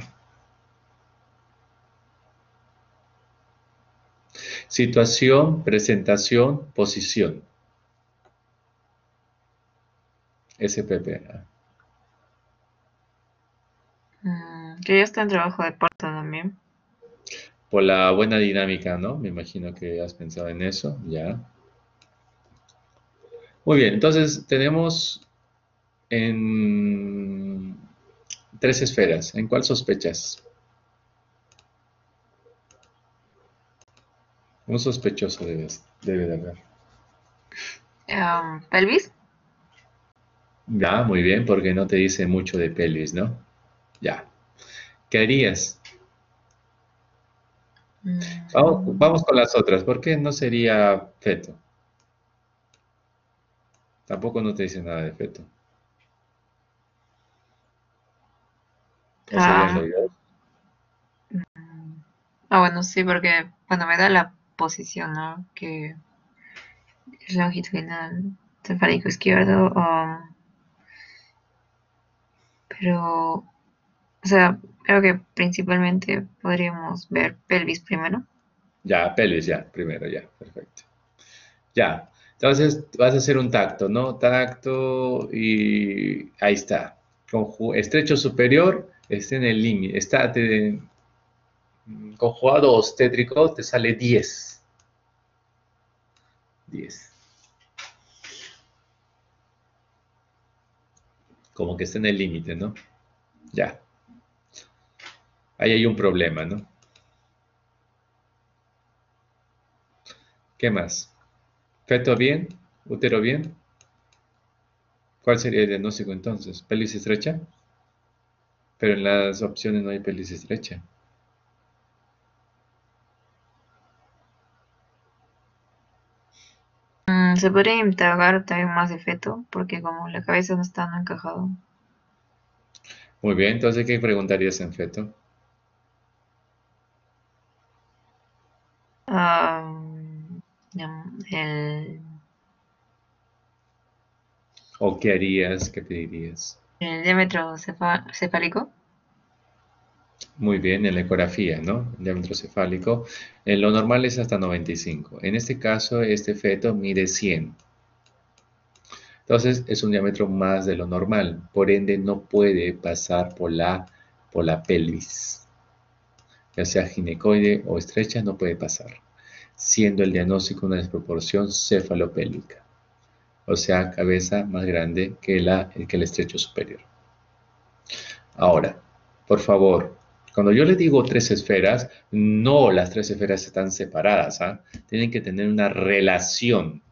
Situación, presentación, posición. SPP. Que ya está en trabajo de parto también. Por la buena dinámica, ¿no? Me imagino que has pensado en eso. ¿Ya? Muy bien. Entonces, tenemos en 3 esferas. ¿En cuál sospechas? Un sospechoso debe de haber. Pelvis. Ya, muy bien, porque no te dice mucho de pelvis, ¿no? Ya. ¿Qué harías? Vamos con las otras. ¿Por qué no sería feto? Tampoco no te dice nada de feto. ¿O serían Ah, los dos? bueno, sí, porque, bueno, me da la posición, ¿no? Que es longitudinal cefálico izquierdo, pero, o sea, creo que principalmente podríamos ver pelvis primero. Ya, pelvis, ya, primero, ya, perfecto. Ya, entonces vas a hacer un tacto, ¿no? Tacto y ahí está. Estrecho superior, está en el límite, está conjugado obstétrico, te sale 10. 10. Como que está en el límite, ¿no? Ya. Ahí hay un problema, ¿no? ¿Qué más? ¿Feto bien? ¿Útero bien? ¿Cuál sería el diagnóstico entonces? ¿Pelvis estrecha? Pero en las opciones no hay pelvis estrecha. Se podría indagar también más de feto, porque como la cabeza no está no encajado. Muy bien, entonces, ¿qué preguntarías en feto? Ah, el, ¿O qué harías? ¿Qué pedirías? el diámetro cefálico. Muy bien, en la ecografía, ¿no? El diámetro cefálico. En lo normal es hasta 95. En este caso, este feto mide 100. Entonces, es un diámetro más de lo normal. Por ende, no puede pasar por la pelvis. Ya sea ginecoide o estrecha, no puede pasar. Siendo el diagnóstico una desproporción cefalopélvica. O sea, cabeza más grande que el estrecho superior. Ahora, por favor, cuando yo le digo tres esferas, no las tres esferas están separadas, ¿ah? Tienen que tener una relación.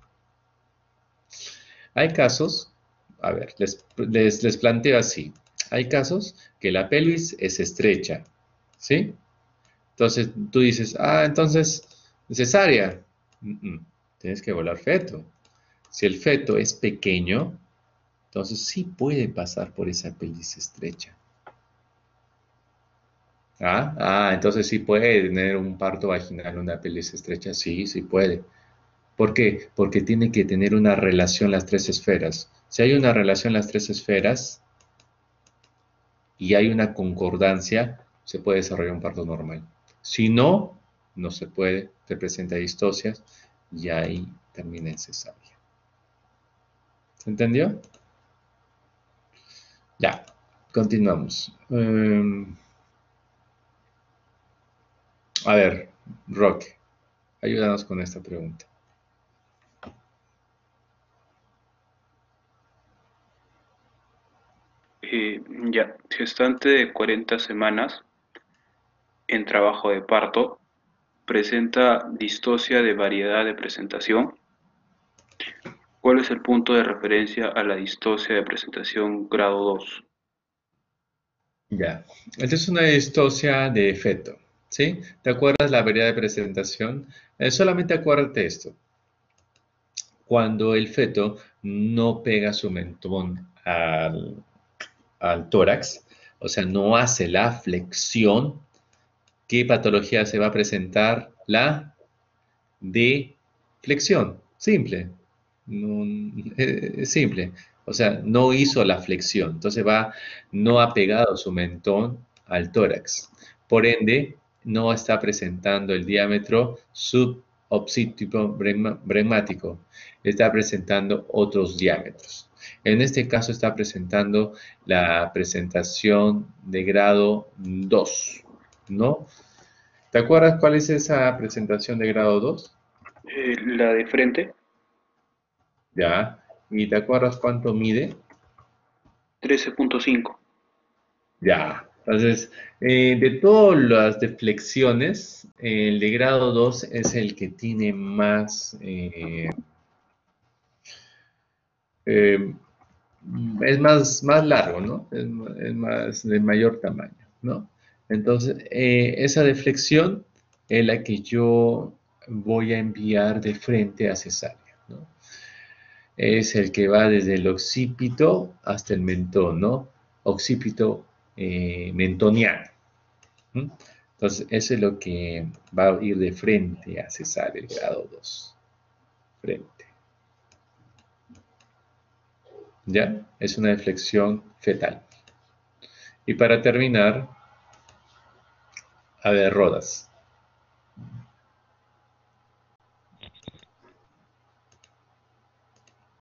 Hay casos, a ver, les planteo así. Hay casos que la pelvis es estrecha, ¿sí? Entonces tú dices, entonces, cesárea. Tienes que volar feto. Si el feto es pequeño, entonces sí puede pasar por esa pelvis estrecha. Entonces sí puede tener un parto vaginal, una pelvis estrecha, sí, sí puede. ¿Por qué? Porque tiene que tener una relación las tres esferas. Si hay una relación las tres esferas y hay una concordancia, se puede desarrollar un parto normal. Si no, no se puede, se presenta distocias y ahí termina en cesárea. ¿Se entendió? Ya, continuamos. A ver, Roque, ayúdanos con esta pregunta. Ya, gestante de 40 semanas en trabajo de parto, presenta distocia de variedad de presentación. ¿Cuál es el punto de referencia a la distocia de presentación grado 2? Ya, esta es una distocia de feto, ¿sí? ¿Te acuerdas la variedad de presentación? Solamente acuérdate esto. Cuando el feto no pega su mentón al tórax, o sea, no hace la flexión, ¿qué patología se va a presentar? La de flexión, simple. Es simple. O sea, no hizo la flexión. Entonces no ha pegado su mentón al tórax. Por ende, no está presentando el diámetro subocípico bregmático. Está presentando otros diámetros. En este caso está presentando la presentación de grado 2, ¿no? ¿Te acuerdas cuál es esa presentación de grado 2? La de frente, Ya. ¿Y te acuerdas cuánto mide? 13.5. Ya. Entonces, de todas las deflexiones, el de grado 2 es el que tiene eh, es más largo, ¿no? Es más de mayor tamaño, ¿no? Entonces, esa deflexión es la que yo voy a enviar de frente a cesárea, ¿no? Es el que va desde el occipito hasta el mentón, ¿no? Occipito mentoniano. ¿Mm? Entonces, eso es lo que va a ir de frente a cesárea, el grado 2. Frente. ¿Ya? Es una deflexión fetal. Y para terminar, a ver, Rodas.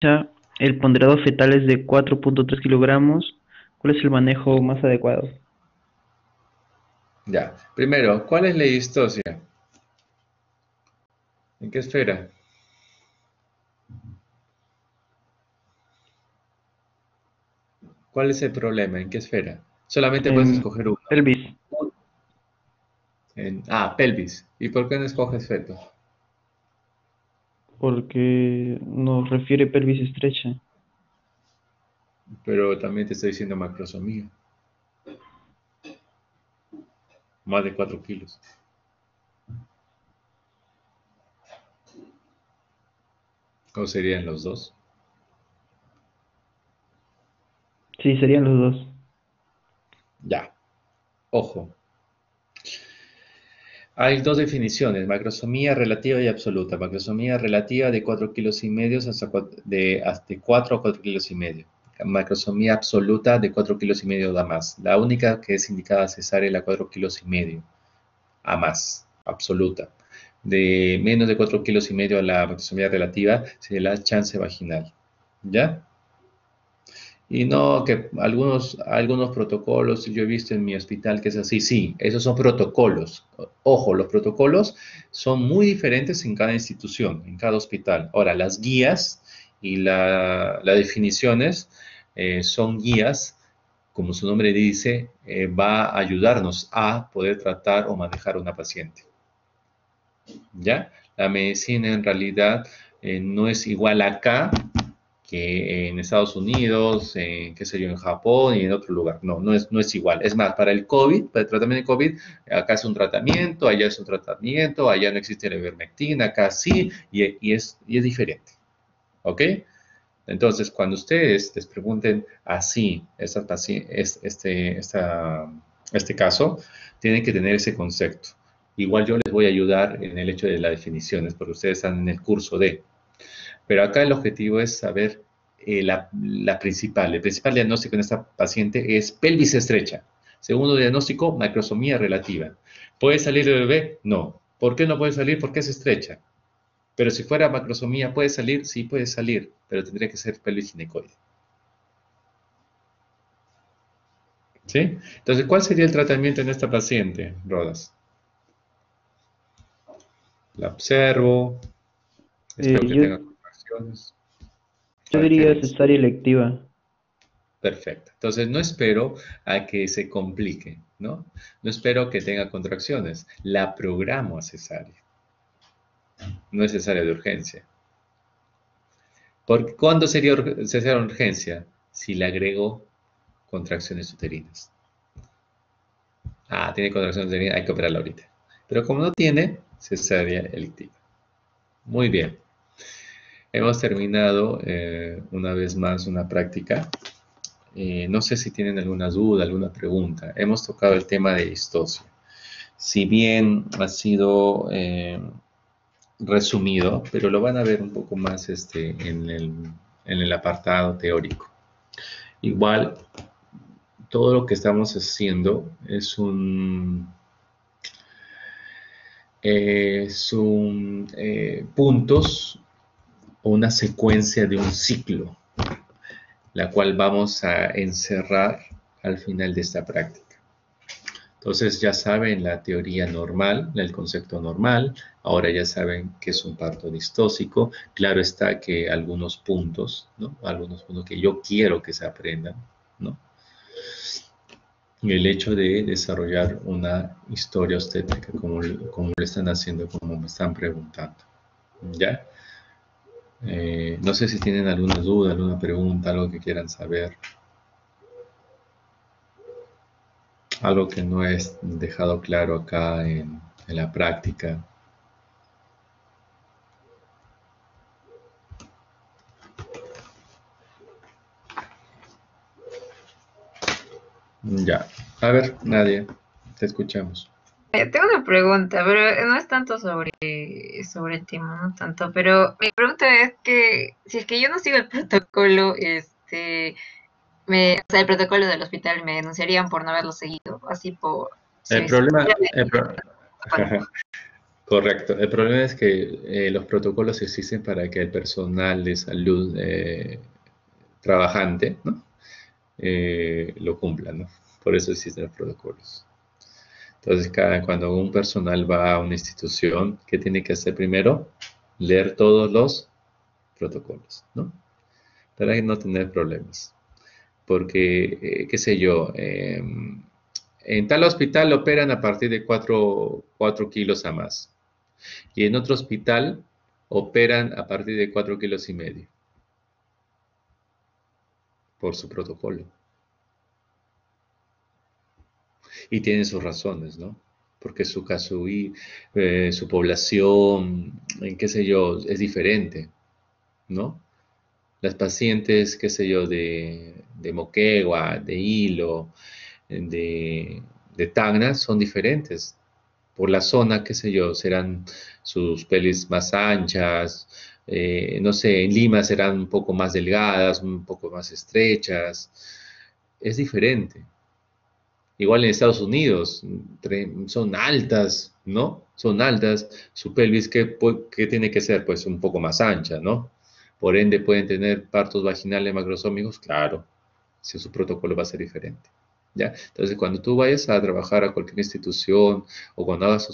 Ya, el ponderado fetal es de 4.3 kilogramos. ¿Cuál es el manejo más adecuado? Ya. Primero, ¿cuál es la distocia? ¿En qué esfera? ¿Cuál es el problema? ¿En qué esfera? Solamente puedes En escoger uno. pelvis, Pelvis. ¿Y por qué no escoges feto? porque nos refiere pelvis estrecha. Pero también te estoy diciendo macrosomía. Más de 4 kilos. ¿O serían los dos? Sí, serían los dos. Ya, ojo. Hay dos definiciones, macrosomía relativa y absoluta. Macrosomía relativa de 4,5 kilos hasta 4 a 4,5 kilos. Macrosomía absoluta de 4,5 kilos da más. La única que es indicada cesárea es la 4,5 kilos a más, absoluta. De menos de 4,5 kilos a la macrosomía relativa sería la chance vaginal. ¿Ya? Y no, que algunos protocolos yo he visto en mi hospital que es así, sí, esos son protocolos. Ojo, los protocolos son muy diferentes en cada institución, en cada hospital. Ahora, las guías y las definiciones son guías, como su nombre dice, va a ayudarnos a poder tratar o manejar a una paciente. ¿Ya? La medicina en realidad no es igual acá que en Estados Unidos, qué sé yo, en Japón y en otro lugar. No, no es igual. Es más, para el COVID, para el tratamiento de COVID, acá es un tratamiento, allá es un tratamiento, allá no existe la ivermectina, acá sí, y es diferente. ¿Ok? Entonces, cuando ustedes les pregunten así, este caso, tienen que tener ese concepto. Igual yo les voy a ayudar en el hecho de las definiciones, porque ustedes están en el curso de. Pero acá el objetivo es saber el principal diagnóstico en esta paciente es pelvis estrecha. Segundo diagnóstico, macrosomía relativa. ¿Puede salir el bebé? No. ¿Por qué no puede salir? Porque es estrecha. Pero si fuera macrosomía, ¿puede salir? Sí, puede salir, pero tendría que ser pelvis ginecoide. ¿Sí? Entonces, ¿cuál sería el tratamiento en esta paciente, Rodas? La observo, espero que Yo, tenga contracciones. yo ¿Cuál diría tienes? cesárea electiva. Perfecto. Entonces, no espero a que se complique, ¿no? No espero que tenga contracciones. La programo a cesárea. No es cesárea de urgencia. ¿Cuándo sería cesárea de urgencia? Si le agrego contracciones uterinas. Ah, tiene contracciones uterinas, hay que operarla ahorita. Pero como no tiene, cesárea electiva. Muy bien. Hemos terminado una vez más una práctica. No sé si tienen alguna duda, alguna pregunta. Hemos tocado el tema de histosia. Si bien ha sido resumido, pero lo van a ver un poco más en el apartado teórico. Igual, todo lo que estamos haciendo son puntos o una secuencia de un ciclo, la cual vamos a encerrar al final de esta práctica. Entonces ya saben la teoría normal, el concepto normal, ahora ya saben que es un parto distóxico. Claro está que algunos puntos, ¿no? Algunos puntos que yo quiero que se aprendan, ¿no? El hecho de desarrollar una historia obstétrica como lo están haciendo, como me están preguntando, ¿ya? No sé si tienen alguna duda, alguna pregunta, algo que quieran saber. Algo que no es dejado claro acá en la práctica. Ya. A ver, Nadia, te escuchamos. Tengo una pregunta, pero no es tanto sobre el tema, no tanto, pero mi pregunta es que si es que yo no sigo el protocolo, o sea, el protocolo del hospital me denunciarían por no haberlo seguido, así por... El Sí, sí. problema, correcto. El problema es que los protocolos existen para que el personal de salud trabajante, ¿no? Lo cumpla, ¿no? Por eso existen los protocolos. Entonces, cuando un personal va a una institución, ¿qué tiene que hacer primero? Leer todos los protocolos, ¿no? Para no tener problemas. Porque, qué sé yo, en tal hospital operan a partir de 4 kilos a más. Y en otro hospital operan a partir de 4,5 kilos por su protocolo. Y tienen sus razones, ¿no? Porque su caso y su población, qué sé yo, es diferente. ¿no? Las pacientes, qué sé yo, de Moquegua, de Hilo, de Tacna, son diferentes. Por la zona, qué sé yo, serán sus pelis más anchas, no sé, en Lima serán un poco más delgadas, un poco más estrechas. Es diferente. Igual en Estados Unidos, son altas, ¿no? Son altas. Su pelvis, ¿qué tiene que ser? Pues un poco más ancha, ¿no? Por ende, pueden tener partos vaginales macrosómicos, claro, si su protocolo va a ser diferente. ¿Ya? Entonces, cuando tú vayas a trabajar a cualquier institución o cuando hagas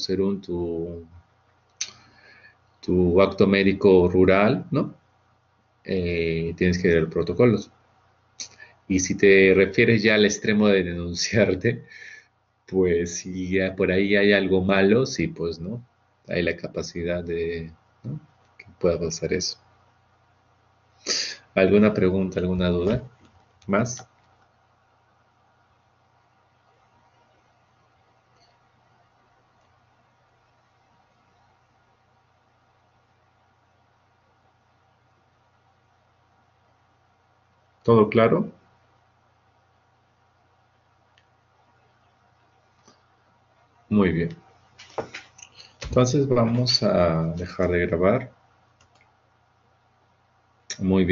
tu acto médico rural, ¿no? Tienes que ver protocolos. Y si te refieres ya al extremo de denunciarte, pues si ya por ahí hay algo malo, sí, pues no. Hay la capacidad de, ¿no? Que pueda pasar eso. ¿Alguna pregunta, alguna duda más? ¿Todo claro? Muy bien. Entonces vamos a dejar de grabar. Muy bien.